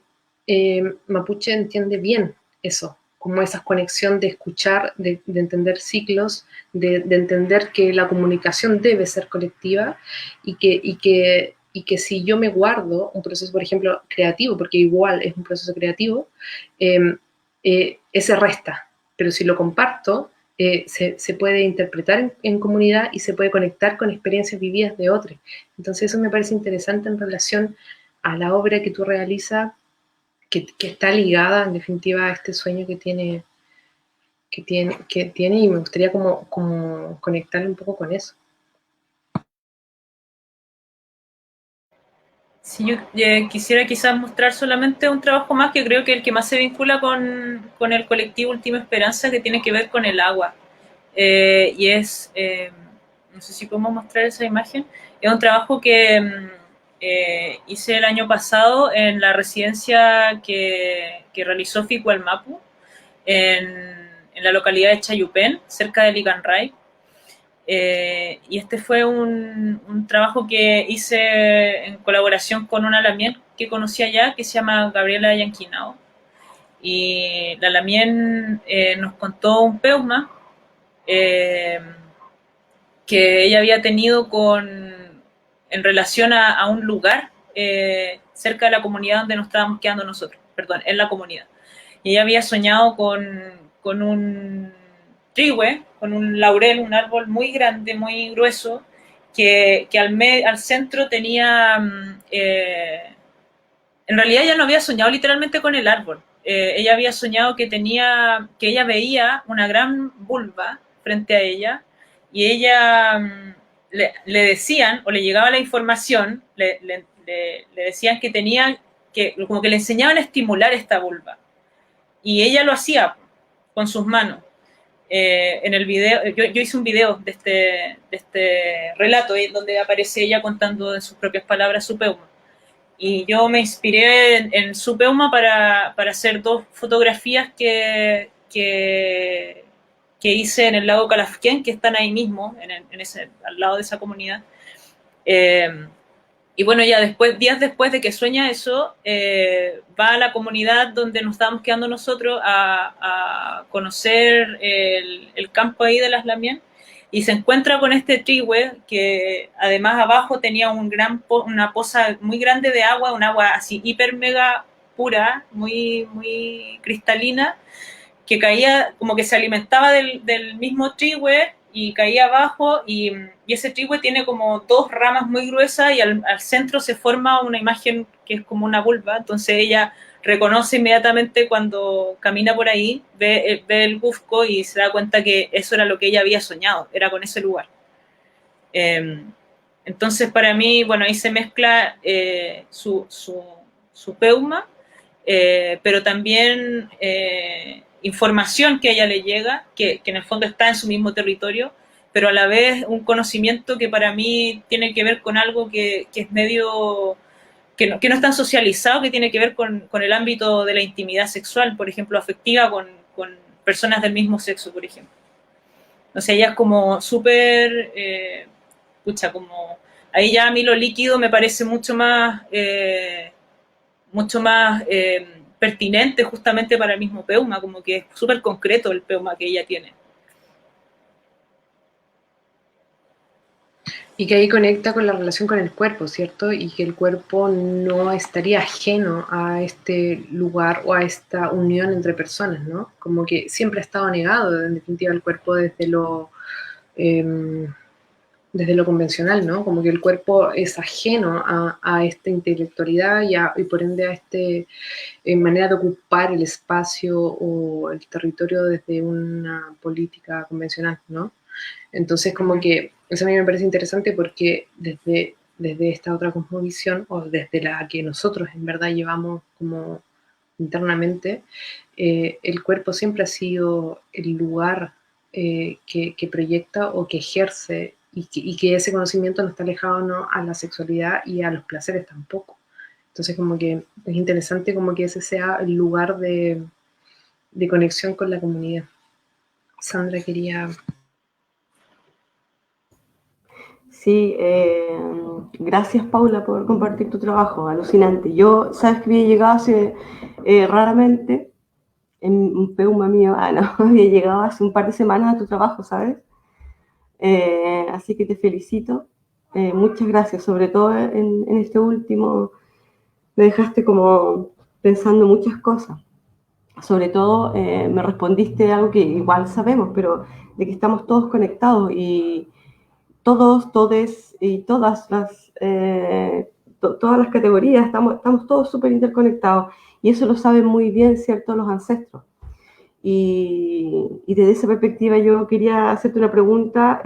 Mapuche entiende bien eso, como esa conexión de escuchar, de entender ciclos, de entender que la comunicación debe ser colectiva y que si yo me guardo un proceso, por ejemplo, creativo, porque igual es un proceso creativo, ese resta, pero si lo comparto, se puede interpretar en comunidad y se puede conectar con experiencias vividas de otros. Entonces eso me parece interesante en relación a la obra que tú realizas, que está ligada en definitiva a este sueño que tiene y me gustaría como conectar un poco con eso. Sí, yo quisiera quizás mostrar solamente un trabajo más que creo que el que más se vincula con el colectivo Última Esperanza, que tiene que ver con el agua. Y es, no sé si podemos mostrar esa imagen, es un trabajo que hice el año pasado en la residencia que realizó Ficualmapu en la localidad de Chayupén, cerca de Licanray. Y este fue un trabajo que hice en colaboración con una lamien que conocí allá, que se llama Gabriela Yanquinao. Y la lamien nos contó un peuma que ella había tenido en relación a un lugar cerca de la comunidad donde nos estábamos quedando nosotros, perdón, en la comunidad. Y ella había soñado con un trigüe, con un laurel, un árbol muy grande, muy grueso, que al centro tenía, en realidad ella no había soñado literalmente con el árbol, ella había soñado que ella veía una gran vulva frente a ella, y ella le decían, o le llegaba la información, le decían que tenía, como que le enseñaban a estimular esta vulva, y ella lo hacía con sus manos. En el video, yo hice un video de este relato donde aparece ella contando en sus propias palabras su peuma. Y yo me inspiré en su peuma para hacer dos fotografías que hice en el lago Calafquén, que están ahí mismo, al lado de esa comunidad. Y bueno, ya días después de que sueña eso, va a la comunidad donde nos estábamos quedando nosotros a conocer el campo ahí de las Lamien, y se encuentra con este trigüe que además abajo tenía una poza muy grande de agua, un agua así hiper mega pura, muy, muy cristalina, que caía, como que se alimentaba del mismo trigüe y caía abajo, y ese trigüe tiene como dos ramas muy gruesas, y al centro se forma una imagen que es como una vulva. Entonces ella reconoce inmediatamente cuando camina por ahí, ve el Gufco y se da cuenta que eso era lo que ella había soñado, era con ese lugar. Entonces para mí, bueno, ahí se mezcla su peuma, pero también información que a ella le llega, que en el fondo está en su mismo territorio, pero a la vez un conocimiento que para mí tiene que ver con algo que es medio, que no es tan socializado, que tiene que ver con el ámbito de la intimidad sexual, por ejemplo, afectiva con personas del mismo sexo, por ejemplo. O sea, ella es como súper, como ahí ya a mí lo líquido me parece mucho más pertinente justamente para el mismo Peuma, como que es súper concreto el Peuma que ella tiene. Y que ahí conecta con la relación con el cuerpo, ¿cierto? Y que el cuerpo no estaría ajeno a este lugar o a esta unión entre personas, ¿no? Como que siempre ha estado negado, en definitiva, el cuerpo desde lo convencional, ¿no? Como que el cuerpo es ajeno a esta intelectualidad y por ende a esta manera de ocupar el espacio o el territorio desde una política convencional, ¿no? Entonces, como que eso a mí me parece interesante porque desde esta otra cosmovisión, o desde la que nosotros en verdad llevamos como internamente, el cuerpo siempre ha sido el lugar que proyecta o que ejerce y que ese conocimiento no está alejado, ¿no?, a la sexualidad y a los placeres tampoco. Entonces, como que es interesante como que ese sea el lugar de conexión con la comunidad. Sandra quería... Sí, gracias Paula por compartir tu trabajo, alucinante. Yo, sabes que había llegado hace raramente en un Peuma mío, no, había llegado hace un par de semanas a tu trabajo, ¿sabes? Así que te felicito. Muchas gracias, sobre todo en este último, me dejaste como pensando muchas cosas. Sobre todo me respondiste algo que igual sabemos, pero de que estamos todos conectados y todos, todes y todas todas las categorías, estamos todos súper interconectados y eso lo saben muy bien, ¿cierto?, los ancestros. Y desde esa perspectiva yo quería hacerte una pregunta,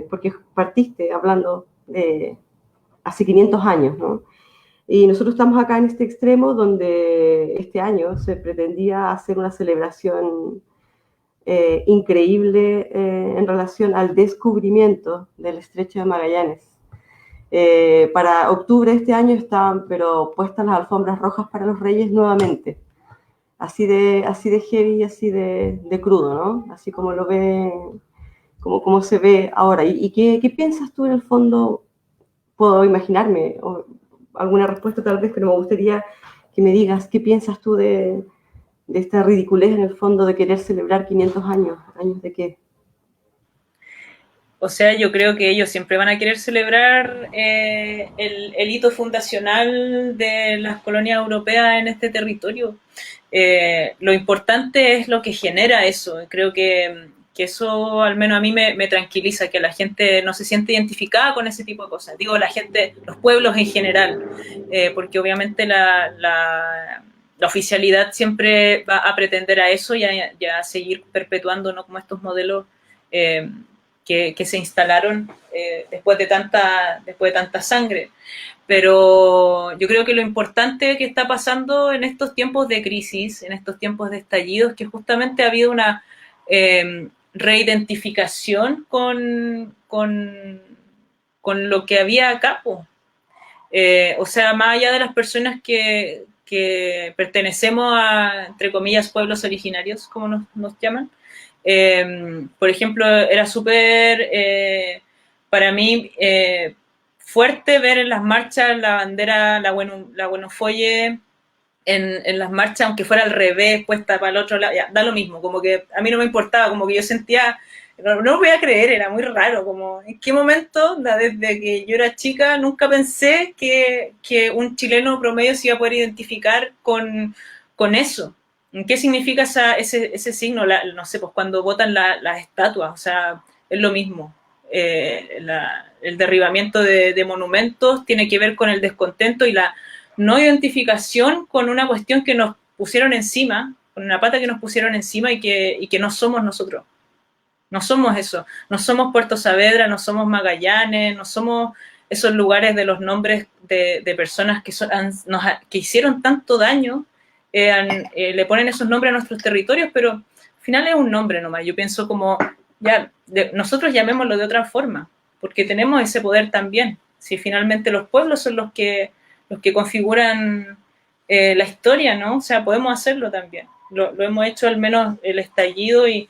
porque partiste hablando de hace 500 años, ¿no? Y nosotros estamos acá en este extremo donde este año se pretendía hacer una celebración increíble en relación al descubrimiento del Estrecho de Magallanes. Para octubre de este año estaban pero puestas las alfombras rojas para los reyes nuevamente. Así de heavy y así de crudo, ¿no? Así como lo ve, como se ve ahora. ¿Y qué piensas tú en el fondo? Puedo imaginarme alguna respuesta tal vez, pero me gustaría que me digas qué piensas tú de esta ridiculez en el fondo de querer celebrar 500 años. ¿Años de qué? O sea, yo creo que ellos siempre van a querer celebrar el hito fundacional de las colonias europeas en este territorio. Lo importante es lo que genera eso. Creo que eso al menos a mí me tranquiliza, que la gente no se siente identificada con ese tipo de cosas. Digo, la gente, los pueblos en general, porque obviamente la oficialidad siempre va a pretender a eso y a seguir perpetuando, ¿no?, como estos modelos que se instalaron después de tanta sangre. Pero yo creo que lo importante que está pasando en estos tiempos de crisis, en estos tiempos de estallido, es que justamente ha habido una reidentificación con lo que había acá. O sea, más allá de las personas que pertenecemos a, entre comillas, pueblos originarios, como nos llaman, por ejemplo, era súper para mí fuerte ver en las marchas la bandera, la Buenofoye en las marchas, aunque fuera al revés, puesta para el otro lado, ya, da lo mismo, como que a mí no me importaba, como que yo sentía, no lo voy a creer, era muy raro, como en qué momento, desde que yo era chica, nunca pensé que un chileno promedio se iba a poder identificar con eso. ¿Qué significa ese signo? No sé, pues cuando botan las estatuas, o sea, es lo mismo. El derribamiento de monumentos tiene que ver con el descontento y la no identificación con una cuestión que nos pusieron encima, con una pata que nos pusieron encima y que no somos nosotros. No somos eso. No somos Puerto Saavedra, no somos Magallanes, no somos esos lugares de los nombres de personas que hicieron tanto daño. Le ponen esos nombres a nuestros territorios, pero al final es un nombre nomás. Yo pienso como, nosotros llamémoslo de otra forma, porque tenemos ese poder también. Si finalmente los pueblos son los que configuran la historia, ¿no? O sea, podemos hacerlo también. Lo hemos hecho al menos el estallido y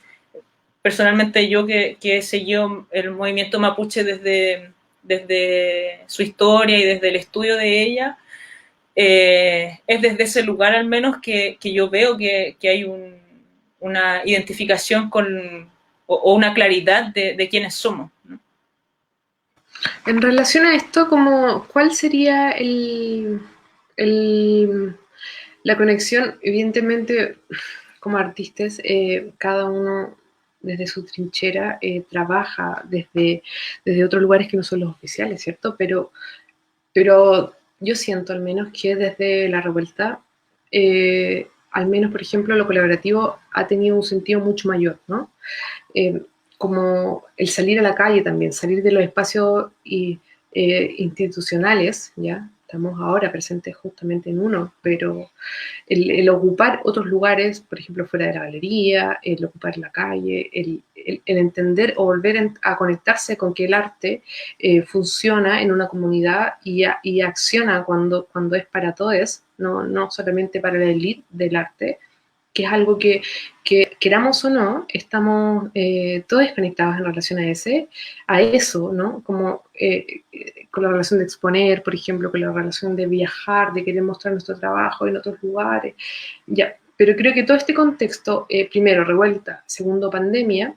personalmente yo que he seguido el movimiento mapuche desde desde su historia y desde el estudio de ella, es desde ese lugar al menos que yo veo que hay una identificación o una claridad de quiénes somos, ¿no? En relación a esto, ¿cuál sería la conexión? Evidentemente, como artistas, cada uno desde su trinchera trabaja desde otros lugares que no son los oficiales, ¿cierto? Pero yo siento al menos que desde la revuelta, al menos, por ejemplo, lo colaborativo ha tenido un sentido mucho mayor, ¿no? Como el salir a la calle también, salir de los espacios institucionales, ¿ya? Estamos ahora presentes justamente en uno, pero el ocupar otros lugares, por ejemplo, fuera de la galería, el ocupar la calle, el entender o volver a conectarse con que el arte funciona en una comunidad y acciona cuando es para todos, no solamente para la élite del arte, que es algo que queramos o no, estamos todos conectados en relación a eso, ¿no? Como con la relación de exponer, por ejemplo, con la relación de viajar, de querer mostrar nuestro trabajo en otros lugares, ya. Pero creo que todo este contexto, primero, revuelta, segundo, pandemia,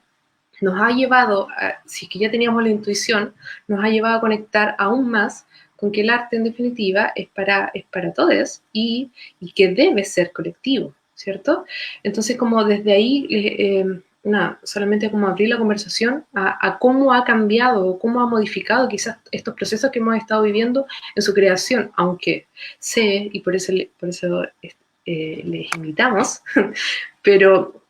nos ha llevado, si es que ya teníamos la intuición, nos ha llevado a conectar aún más con que el arte, en definitiva, es para todos y que debe ser colectivo, ¿cierto? Entonces, como desde ahí, solamente como abrir la conversación a cómo ha cambiado, cómo ha modificado quizás estos procesos que hemos estado viviendo en su creación, aunque sé, y por eso les invitamos, pero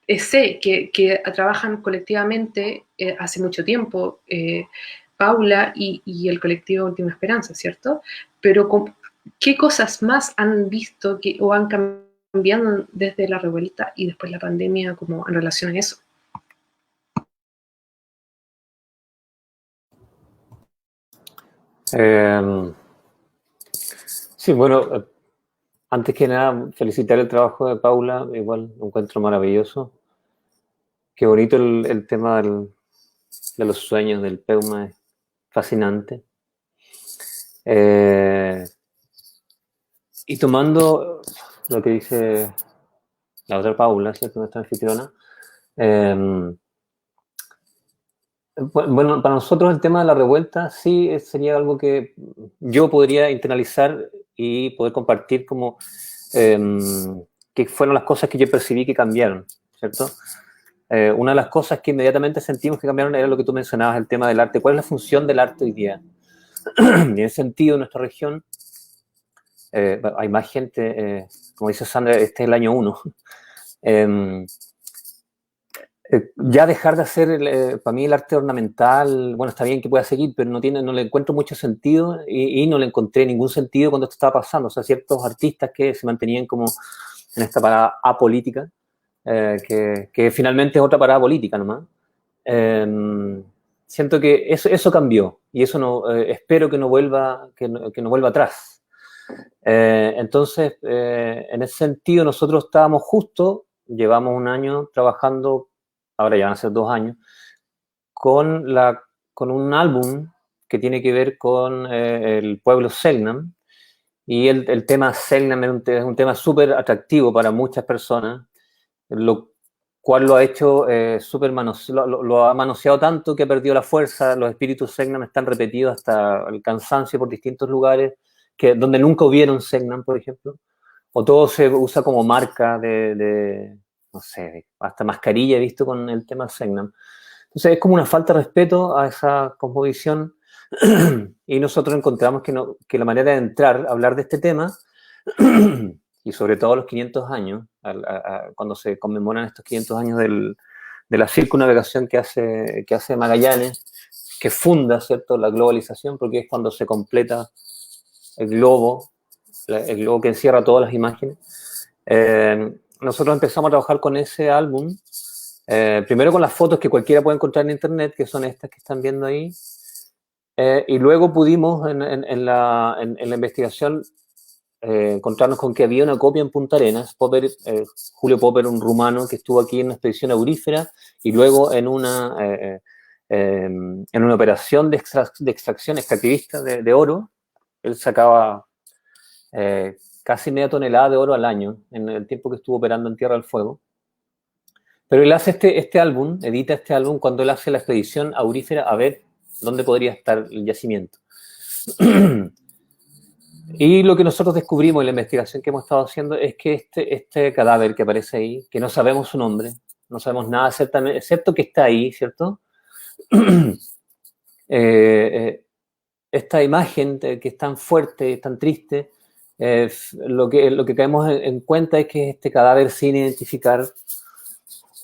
sé que trabajan colectivamente hace mucho tiempo, Paula y el colectivo Última Esperanza, ¿cierto? Pero ¿qué cosas más han visto o han cambiado desde la revuelta y después la pandemia como en relación a eso? Sí, bueno, antes que nada, felicitar el trabajo de Paula, igual lo encuentro maravilloso. Qué bonito el tema de los sueños del Peuma, es fascinante. Y tomando lo que dice la otra Paula, ¿cierto? Nuestra anfitriona, bueno, para nosotros el tema de la revuelta sí sería algo que yo podría internalizar y poder compartir como que fueron las cosas que yo percibí que cambiaron, ¿cierto? Una de las cosas que inmediatamente sentimos que cambiaron era lo que tú mencionabas, el tema del arte. ¿Cuál es la función del arte hoy día? En ese sentido, en nuestra región hay más gente, como dice Sandra, este es el año 1. Ya dejar de hacer, para mí el arte ornamental, bueno, está bien que pueda seguir, pero no le encuentro mucho sentido y no le encontré ningún sentido cuando esto estaba pasando. O sea, ciertos artistas que se mantenían como en esta parada apolítica, que finalmente es otra parada política nomás. Siento que eso cambió y eso no, espero que no vuelva atrás. Entonces, en ese sentido, nosotros estábamos llevamos un año trabajando, ahora ya van a ser 2 años, con un álbum que tiene que ver con el pueblo Selknam, y el tema Selknam es un tema súper atractivo para muchas personas, lo cual lo ha hecho lo ha manoseado tanto que ha perdido la fuerza. Los espíritus Selknam están repetidos hasta el cansancio por distintos lugares donde nunca hubieron Selknam, por ejemplo, o todo se usa como marca no sé, hasta mascarilla he visto con el tema Selknam. Entonces es como una falta de respeto a esa cosmovisión y nosotros encontramos que la manera de entrar a hablar de este tema y sobre todo los 500 años, cuando se conmemoran estos 500 años de la circunnavegación que hace Magallanes, que funda, ¿cierto?, la globalización, porque es cuando se completa el globo que encierra todas las imágenes. Nosotros empezamos a trabajar con ese álbum, primero con las fotos que cualquiera puede encontrar en internet, que son estas que están viendo ahí, y luego pudimos en la investigación encontrarnos con que había una copia en Punta Arenas. Julio Popper, un rumano que estuvo aquí en una expedición aurífera y luego en en una operación de extracción extractivista de oro. Él sacaba casi media tonelada de oro al año en el tiempo que estuvo operando en Tierra del Fuego. Pero él hace este álbum, edita este álbum cuando él hace la expedición aurífera a ver dónde podría estar el yacimiento. Y lo que nosotros descubrimos en la investigación que hemos estado haciendo es que este cadáver que aparece ahí, que no sabemos su nombre, no sabemos nada excepto que está ahí, ¿cierto? Esta imagen que es tan fuerte, tan triste, lo que caemos en cuenta es que este cadáver sin identificar,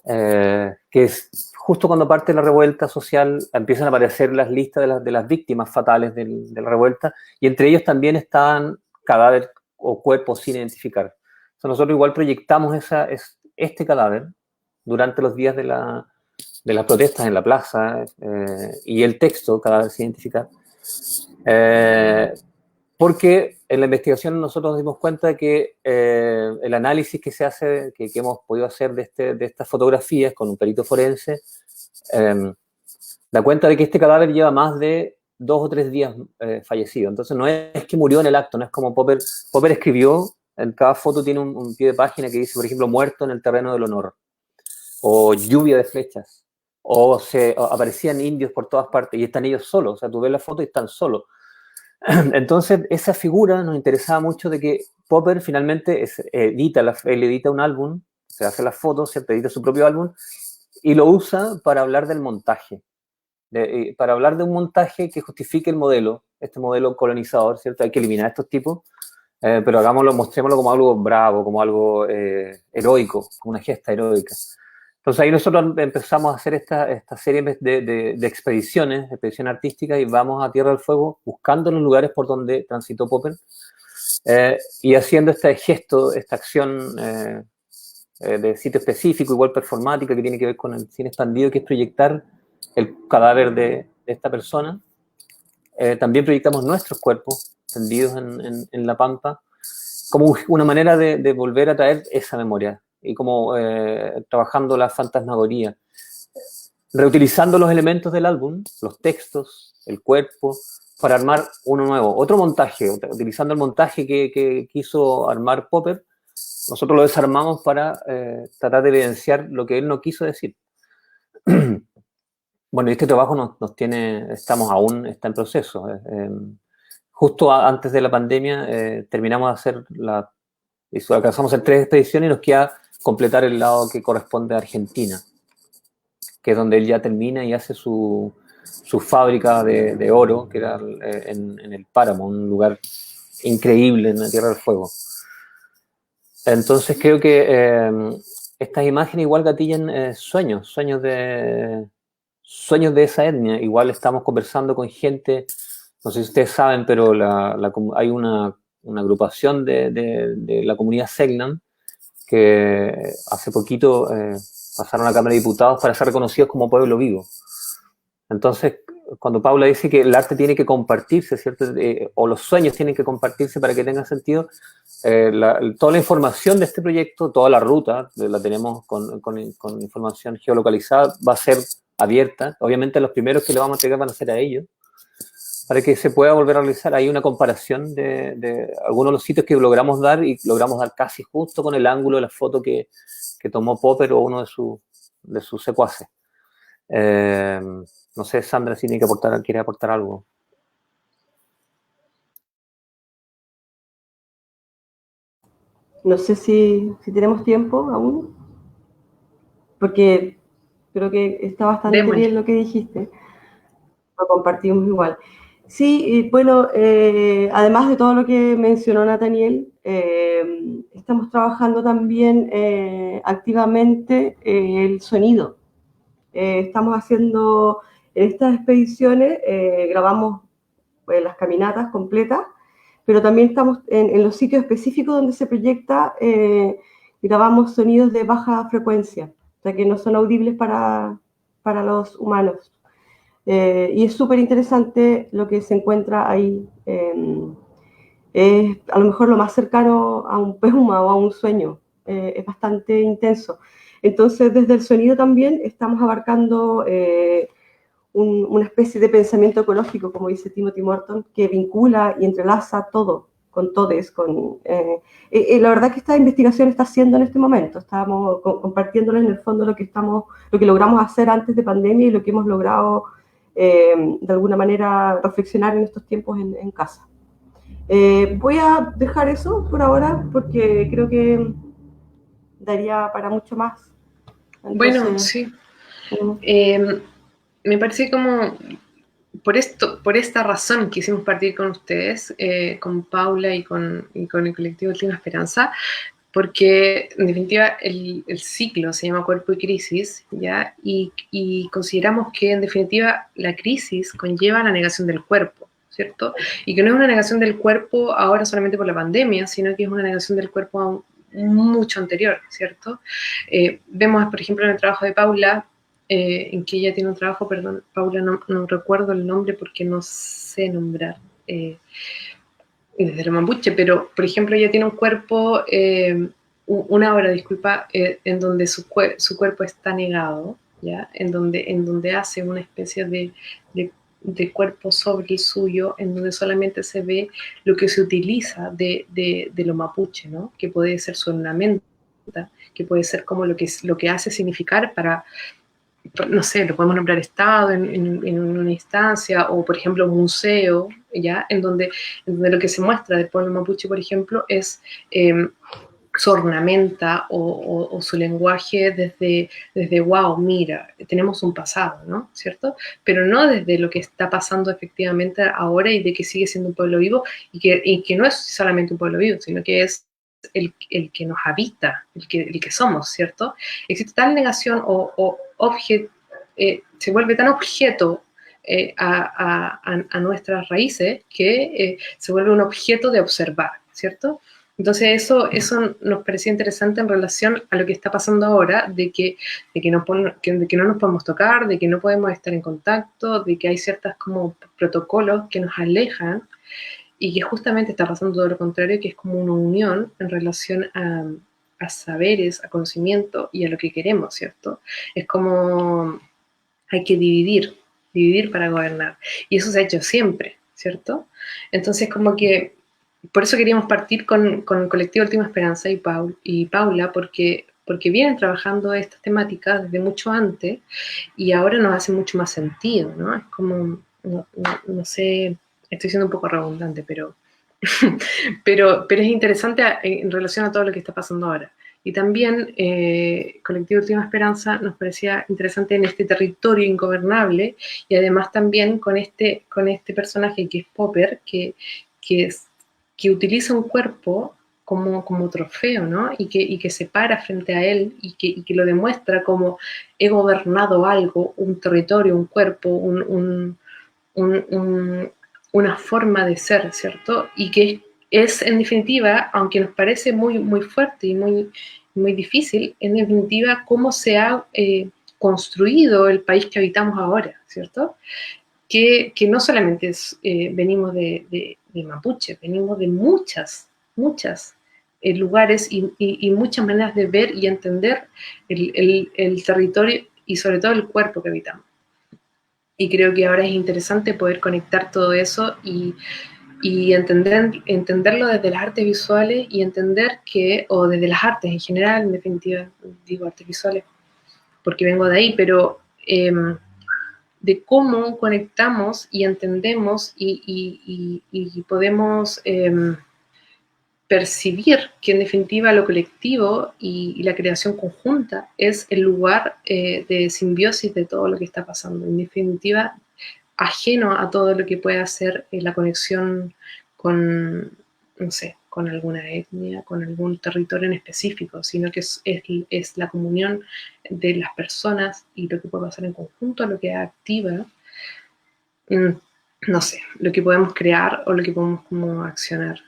que es justo cuando parte la revuelta social, empiezan a aparecer las listas de las víctimas fatales de la revuelta, y entre ellos también estaban cadáveres o cuerpos sin identificar. Entonces nosotros igual proyectamos este cadáver durante los días de las protestas en la plaza, y el texto, cadáver sin identificar, porque en la investigación nosotros nos dimos cuenta de que el análisis que se hace, que hemos podido hacer de estas fotografías con un perito forense, da cuenta de que este cadáver lleva más de 2 o 3 días fallecido. Entonces no es que murió en el acto, no es como Popper escribió, en cada foto tiene un pie de página que dice, por ejemplo, muerto en el terreno del honor, o lluvia de flechas, o aparecían indios por todas partes, y están ellos solos, o sea, tú ves la foto y están solos. Entonces, esa figura nos interesaba mucho de que Popper finalmente él edita un álbum, se hace las fotos, se edita su propio álbum, y lo usa para hablar del montaje, para hablar de un montaje que justifique el modelo, este modelo colonizador, ¿cierto? Hay que eliminar a estos tipos, pero mostrémoslo como algo bravo, como algo heroico, como una gesta heroica. Entonces ahí nosotros empezamos a hacer esta serie de expediciones artísticas, y vamos a Tierra del Fuego buscando los lugares por donde transitó Popper, y haciendo este gesto, esta acción de sitio específico, igual performática, que tiene que ver con el cine expandido, que es proyectar el cadáver de esta persona. También proyectamos nuestros cuerpos tendidos en la pampa, como una manera de volver a traer esa memoria, y como trabajando la fantasmagoría, reutilizando los elementos del álbum, los textos, el cuerpo, para armar uno nuevo, otro montaje, utilizando el montaje que quiso armar Popper. Nosotros lo desarmamos para tratar de evidenciar lo que él no quiso decir. Bueno, y este trabajo está en proceso. Justo antes de la pandemia terminamos de hacer alcanzamos a hacer 3 expediciones, y nos queda completar el lado que corresponde a Argentina, que es donde él ya termina y hace su fábrica de oro, que era en el Páramo, un lugar increíble en la Tierra del Fuego. Entonces creo que estas imágenes igual gatillan sueños de esa etnia. Igual estamos conversando con gente, no sé si ustedes saben, pero hay una agrupación de la comunidad Selknam que hace poquito pasaron a la Cámara de Diputados para ser reconocidos como pueblo vivo. Entonces, cuando Paula dice que el arte tiene que compartirse, ¿cierto? O los sueños tienen que compartirse para que tengan sentido, toda la información de este proyecto, toda la ruta, la tenemos con información geolocalizada, va a ser abierta. Obviamente los primeros que le vamos a entregar van a ser a ellos, para que se pueda volver a realizar. Hay una comparación de algunos de los sitios que logramos dar, y logramos dar casi justo con el ángulo de la foto que tomó Popper o uno de sus secuaces. No sé, Sandra, si quiere aportar algo. No sé si tenemos tiempo aún, porque creo que está bastante bien lo que dijiste. Lo compartimos igual. Sí, bueno, además de todo lo que mencionó Nathaniel, estamos trabajando también activamente el sonido. Estamos haciendo, en estas expediciones, grabamos las caminatas completas, pero también estamos en los sitios específicos donde se proyecta, grabamos sonidos de baja frecuencia, o sea que no son audibles para los humanos. Y es súper interesante lo que se encuentra ahí. Es a lo mejor lo más cercano a un peuma o a un sueño. Es bastante intenso. Entonces, desde el sonido también estamos abarcando una especie de pensamiento ecológico, como dice Timothy Morton, que vincula y entrelaza todo, con todes, la verdad que esta investigación está haciendo en este momento, estamos compartiéndoles en el fondo lo que logramos hacer antes de pandemia y lo que hemos logrado de alguna manera reflexionar en estos tiempos en casa. Voy a dejar eso por ahora porque creo que daría para mucho más. Entonces, bueno, sí. Me parece como por esta razón quisimos partir con ustedes, con Paula y con el colectivo Última Esperanza, porque en definitiva el ciclo se llama Cuerpo y Crisis, ¿ya? Y consideramos que en definitiva la crisis conlleva la negación del cuerpo, ¿cierto? Y que no es una negación del cuerpo ahora solamente por la pandemia, sino que es una negación del cuerpo mucho anterior, ¿cierto? Vemos, por ejemplo, en el trabajo de Paula, en que ella tiene un trabajo, perdón, Paula, no recuerdo el nombre porque no sé nombrar desde el mapuche, pero por ejemplo ella tiene un cuerpo, una obra, disculpa, en donde su cuerpo está negado, ¿ya? En donde hace una especie de cuerpo sobre el suyo, en donde solamente se ve lo que se utiliza de lo mapuche, ¿no? Que puede ser su ornamento, que puede ser como lo que hace significar para, no sé, lo podemos nombrar estado en una instancia, o por ejemplo un museo, ¿ya? En donde lo que se muestra del pueblo mapuche, por ejemplo, es su ornamenta o su lenguaje desde wow, mira, tenemos un pasado, ¿no? ¿Cierto? Pero no desde lo que está pasando efectivamente ahora y de que sigue siendo un pueblo vivo y que no es solamente un pueblo vivo, sino que es el que nos habita, el que somos, ¿cierto? Existe tal negación se vuelve tan objeto a nuestras raíces que se vuelve un objeto de observar, ¿cierto? Entonces eso nos parecía interesante en relación a lo que está pasando ahora, de que no nos podemos tocar, de que no podemos estar en contacto, de que hay ciertas como protocolos que nos alejan y que justamente está pasando todo lo contrario, que es como una unión en relación a saberes, a conocimiento y a lo que queremos, ¿cierto? Es como hay que dividir para gobernar. Y eso se ha hecho siempre, ¿cierto? Entonces como que por eso queríamos partir con el colectivo Última Esperanza y Paula, porque vienen trabajando estas temáticas desde mucho antes y ahora nos hace mucho más sentido, ¿no? Es como, no sé, estoy siendo un poco redundante, pero es interesante en relación a todo lo que está pasando ahora. Y también Colectivo Última Esperanza nos parecía interesante en este territorio ingobernable y además también con este personaje que es Popper, que utiliza un cuerpo como trofeo, ¿no? Y que se para frente a él y que lo demuestra como he gobernado algo, un territorio, un cuerpo, una forma de ser, ¿cierto? Y que es en definitiva, aunque nos parece muy, muy fuerte y muy, muy difícil, en definitiva cómo se ha construido el país que habitamos ahora, ¿cierto? Que no solamente venimos de Mapuche, venimos de muchas lugares y muchas maneras de ver y entender el territorio y sobre todo el cuerpo que habitamos. Y creo que ahora es interesante poder conectar todo eso y entenderlo desde las artes visuales y entender o desde las artes en general, en definitiva, digo artes visuales, porque vengo de ahí, pero de cómo conectamos y entendemos y podemos percibir que en definitiva lo colectivo y la creación conjunta es el lugar de simbiosis de todo lo que está pasando. En definitiva, ajeno a todo lo que pueda ser la conexión con, no sé, con alguna etnia, con algún territorio en específico, sino que es la comunión de las personas y lo que puede pasar en conjunto, lo que activa, no sé, lo que podemos crear o lo que podemos como accionar.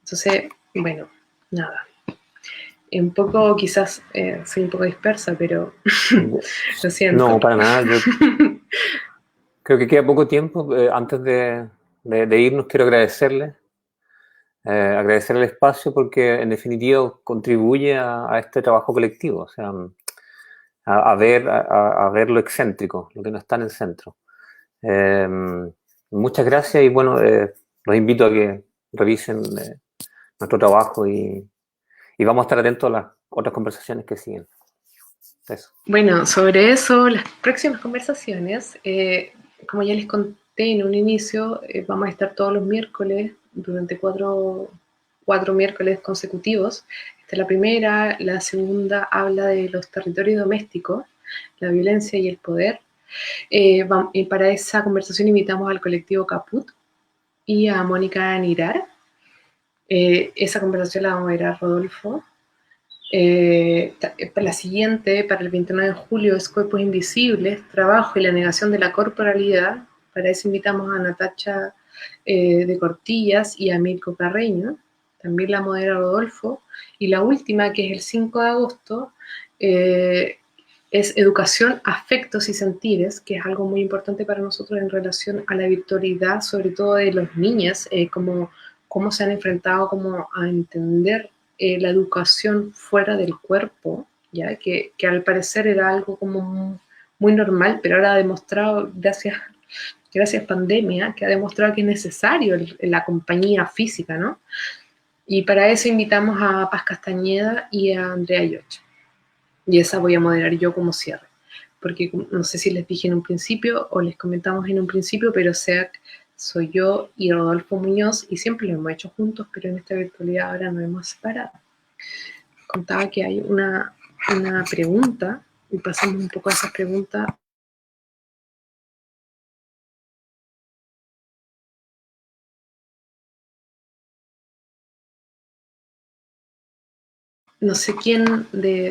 Entonces, bueno, nada. Un poco, quizás soy un poco dispersa, pero lo siento. No, para nada. Yo creo que queda poco tiempo. Antes de irnos, quiero agradecerle el espacio porque en definitiva contribuye a este trabajo colectivo, o sea, a ver lo excéntrico, lo que no está en el centro. Muchas gracias y bueno, los invito a que revisen nuestro trabajo y vamos a estar atentos a las otras conversaciones que siguen. Eso. Bueno, sobre eso, las próximas conversaciones, como ya les conté en un inicio, vamos a estar todos los miércoles durante cuatro miércoles consecutivos. Esta es la primera, la segunda habla de los territorios domésticos, la violencia y el poder. Y para esa conversación invitamos al colectivo Caput y a Mónica Nirar. Esa conversación la vamos a ver a Rodolfo. La siguiente, para el 29 de julio, es Cuerpos Invisibles, Trabajo y la Negación de la Corporalidad. Para eso invitamos a Natacha de Cortillas y a Mirko Carreño. También la modera Rodolfo. Y la última, que es el 5 de agosto, es Educación, Afectos y Sentires, que es algo muy importante para nosotros en relación a la virtualidad, sobre todo de los niños, cómo se han enfrentado como a entender la educación fuera del cuerpo, ¿ya? Que al parecer era algo como muy normal, pero ahora ha demostrado, gracias pandemia, que ha demostrado que es necesario la compañía física, ¿no? Y para eso invitamos a Paz Castañeda y a Andrea Yoch. Y esa voy a moderar yo como cierre, porque no sé si les dije en un principio o les comentamos en un principio, pero SEAC soy yo y Rodolfo Muñoz, y siempre lo hemos hecho juntos, pero en esta virtualidad ahora nos hemos separado. Contaba que hay una pregunta, y pasamos un poco a esa pregunta. No sé quién,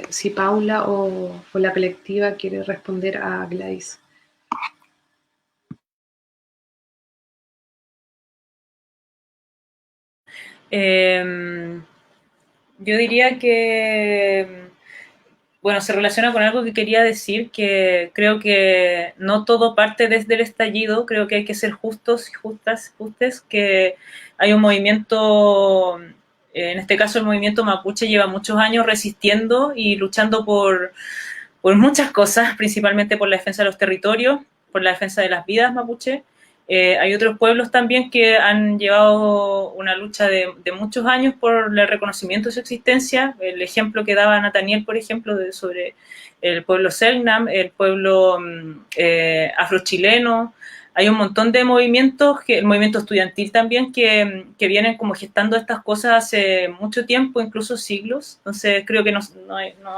si Paula o la colectiva quiere responder a Gladys. Yo diría que, bueno, se relaciona con algo que quería decir, que creo que no todo parte desde el estallido, creo que hay que ser justos y justes, que hay un movimiento, en este caso el movimiento mapuche lleva muchos años resistiendo y luchando por muchas cosas, principalmente por la defensa de los territorios, por la defensa de las vidas mapuche. Hay otros pueblos también que han llevado una lucha de muchos años por el reconocimiento de su existencia. El ejemplo que daba Nathaniel, por ejemplo, sobre el pueblo Selknam, el pueblo afrochileno. Hay un montón de movimientos, el movimiento estudiantil también, que vienen como gestando estas cosas hace mucho tiempo, incluso siglos. Entonces creo que no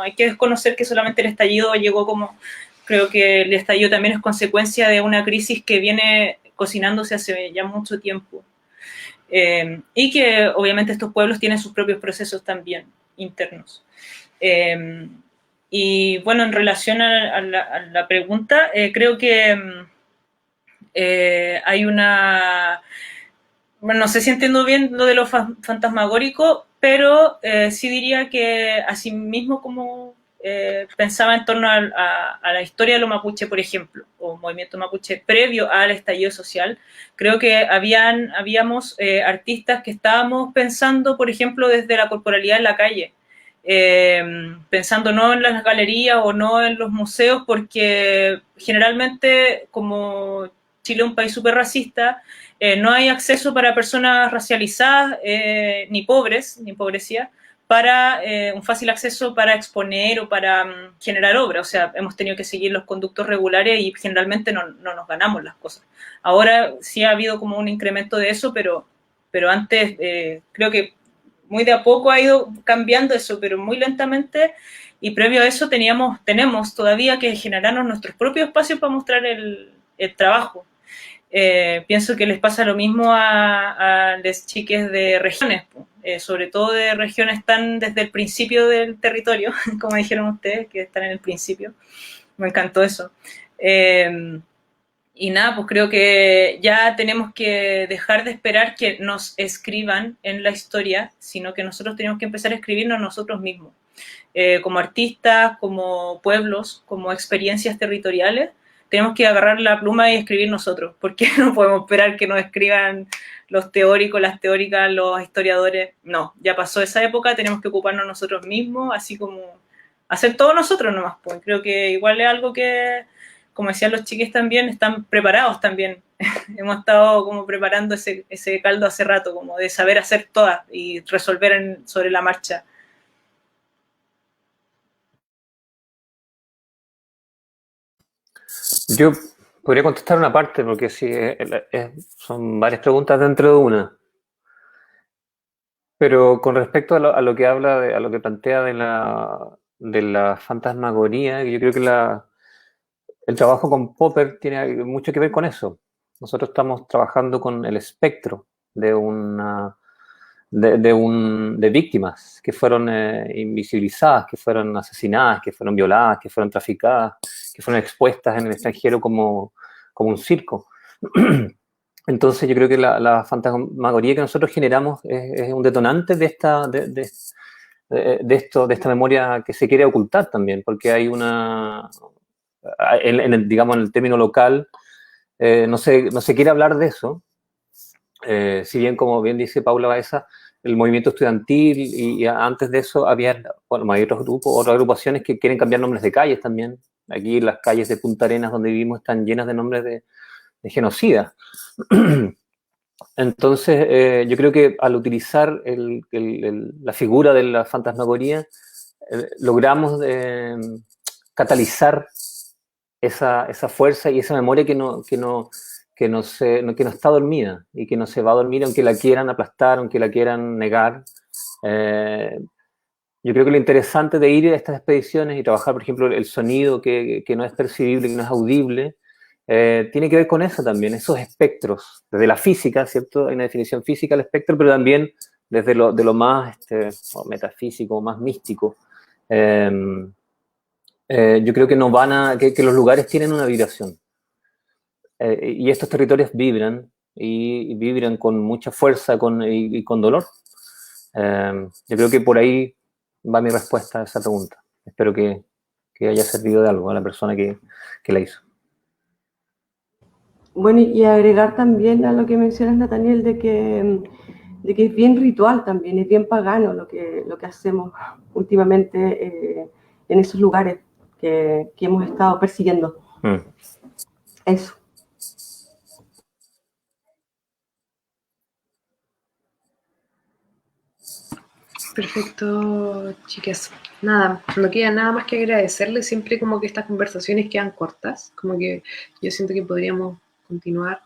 hay que desconocer que solamente el estallido llegó como... Creo que el estallido también es consecuencia de una crisis que viene cocinándose hace ya mucho tiempo. Y que obviamente estos pueblos tienen sus propios procesos también internos. Y bueno, en relación a la pregunta, creo que hay una... Bueno, no sé si entiendo bien lo de lo fantasmagórico, pero sí diría que así mismo como pensaba en torno a la historia de los mapuche, por ejemplo, o movimiento mapuche previo al estallido social, creo que habíamos artistas que estábamos pensando, por ejemplo, desde la corporalidad en la calle, pensando no en las galerías o no en los museos, porque generalmente, como Chile es un país súper racista, no hay acceso para personas racializadas, ni pobres, ni empobrecidas, para un fácil acceso para exponer o para generar obra. O sea, hemos tenido que seguir los conductos regulares y generalmente no nos ganamos las cosas. Ahora sí ha habido como un incremento de eso, pero antes creo que muy de a poco ha ido cambiando eso, pero muy lentamente, y previo a eso tenemos todavía que generarnos nuestros propios espacios para mostrar el trabajo. Pienso que les pasa lo mismo a los chiques de regiones, sobre todo de regiones tan desde el principio del territorio, como dijeron ustedes, que están en el principio. Me encantó eso. Y nada, pues creo que ya tenemos que dejar de esperar que nos escriban en la historia, sino que nosotros tenemos que empezar a escribirnos nosotros mismos, como artistas, como pueblos, como experiencias territoriales. Tenemos que agarrar la pluma y escribir nosotros, porque no podemos esperar que nos escriban los teóricos, las teóricas, los historiadores. No, ya pasó esa época, tenemos que ocuparnos nosotros mismos, así como hacer todo nosotros nomás. Pues creo que igual es algo que como decían los chiques también, están preparados también. Hemos estado como preparando ese caldo hace rato, como de saber hacer todas y resolver sobre la marcha. Yo podría contestar una parte, porque sí, son varias preguntas dentro de una. Pero con respecto a lo que habla, a lo que plantea de la fantasmagoría, yo creo que el trabajo con Popper tiene mucho que ver con eso. Nosotros estamos trabajando con el espectro de de víctimas que fueron invisibilizadas, que fueron asesinadas, que fueron violadas, que fueron traficadas, que fueron expuestas en el extranjero como un circo. Entonces yo creo que la fantasmagoría que nosotros generamos es un detonante de esta memoria que se quiere ocultar también, porque hay digamos, en el término local, no se quiere hablar de eso. Si bien, como bien dice Paula Baeza, el movimiento estudiantil y antes de eso hay otros grupos, otras agrupaciones que quieren cambiar nombres de calles también. Aquí las calles de Punta Arenas donde vivimos están llenas de nombres de genocidas. Entonces, yo creo que al utilizar la figura de la fantasmagoría, logramos catalizar esa fuerza y esa memoria que no está dormida y que no se va a dormir aunque la quieran aplastar, aunque la quieran negar. Yo creo que lo interesante de ir a estas expediciones y trabajar, por ejemplo, el sonido que no es percibible, que no es audible, tiene que ver con eso también, esos espectros, desde la física, ¿cierto? Hay una definición física del espectro, pero también desde lo más metafísico, más místico. Yo creo que que los lugares tienen una vibración. Y estos territorios vibran, y vibran con mucha fuerza y con dolor. Yo creo que por ahí va mi respuesta a esa pregunta. Espero que haya servido de algo a la persona que la hizo. Bueno, y agregar también a lo que mencionas, Nathaniel, de que es bien ritual también, es bien pagano lo que hacemos últimamente en esos lugares que hemos estado persiguiendo. Eso. Perfecto, chicas. Nada, no queda nada más que agradecerles. Siempre como que estas conversaciones quedan cortas, como que yo siento que podríamos continuar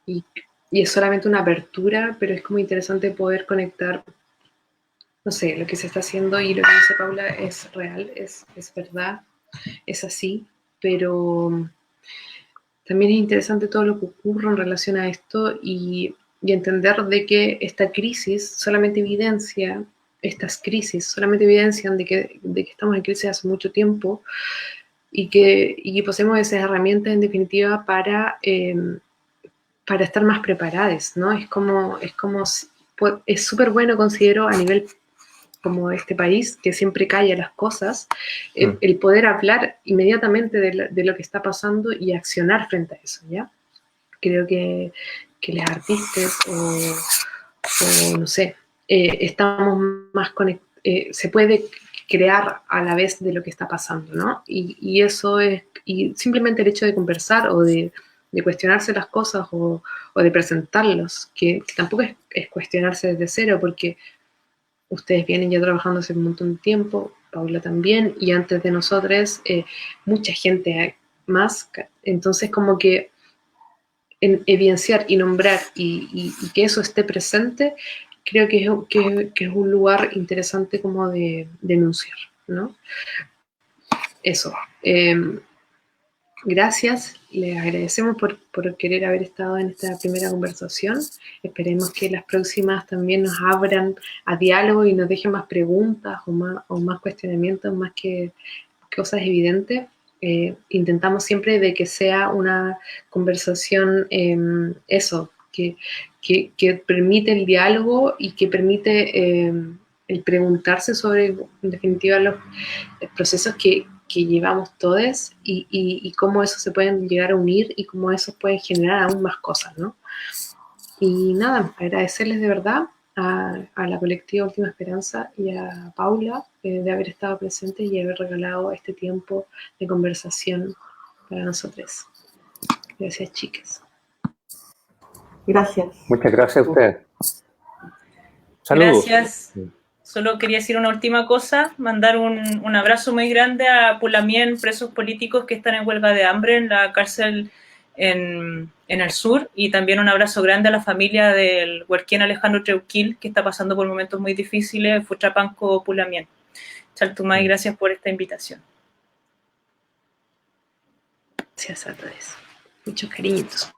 y es solamente una apertura, pero es como interesante poder conectar, no sé, lo que se está haciendo y lo que dice Paula es real, es verdad, es así, pero también es interesante todo lo que ocurre en relación a esto y entender de que esta crisis solamente evidencia, estas crisis solamente evidencian de que estamos en crisis hace mucho tiempo y que poseemos esas herramientas en definitiva para estar más preparadas, ¿no? Es súper bueno, considero, a nivel como este país, que siempre calla las cosas, el poder hablar inmediatamente de lo que está pasando y accionar frente a eso, ¿ya? Creo que los artistas o no sé, estamos más conectados, se puede crear a la vez de lo que está pasando, ¿no? Y eso es, y simplemente el hecho de conversar o de cuestionarse las cosas o de presentarlos, que tampoco es cuestionarse desde cero, porque ustedes vienen ya trabajando hace un montón de tiempo, Paula también, y antes de nosotros mucha gente más, entonces como que evidenciar y nombrar y que eso esté presente, creo que es un lugar interesante como de denunciar, ¿no? Eso. Gracias, les agradecemos por querer haber estado en esta primera conversación. Esperemos que las próximas también nos abran a diálogo y nos dejen más preguntas o más cuestionamientos, más que cosas evidentes. Intentamos siempre de que sea una conversación, eso, que permite el diálogo y que permite el preguntarse sobre, en definitiva, los procesos que llevamos todos y cómo eso se pueden llegar a unir y cómo eso puede generar aún más cosas, ¿no? Y nada, agradecerles de verdad a la colectiva Última Esperanza y a Paula de haber estado presente y haber regalado este tiempo de conversación para nosotros. Gracias, chicas. Gracias. Muchas gracias a ustedes. Saludos. Gracias. Solo quería decir una última cosa, mandar un abrazo muy grande a Pulamien, presos políticos que están en huelga de hambre en la cárcel en el sur, y también un abrazo grande a la familia del huerquén Alejandro Treuquil, que está pasando por momentos muy difíciles, Futrapanco Pulamien. Chaltumay, gracias por esta invitación. Gracias a todos. Muchos cariñitos.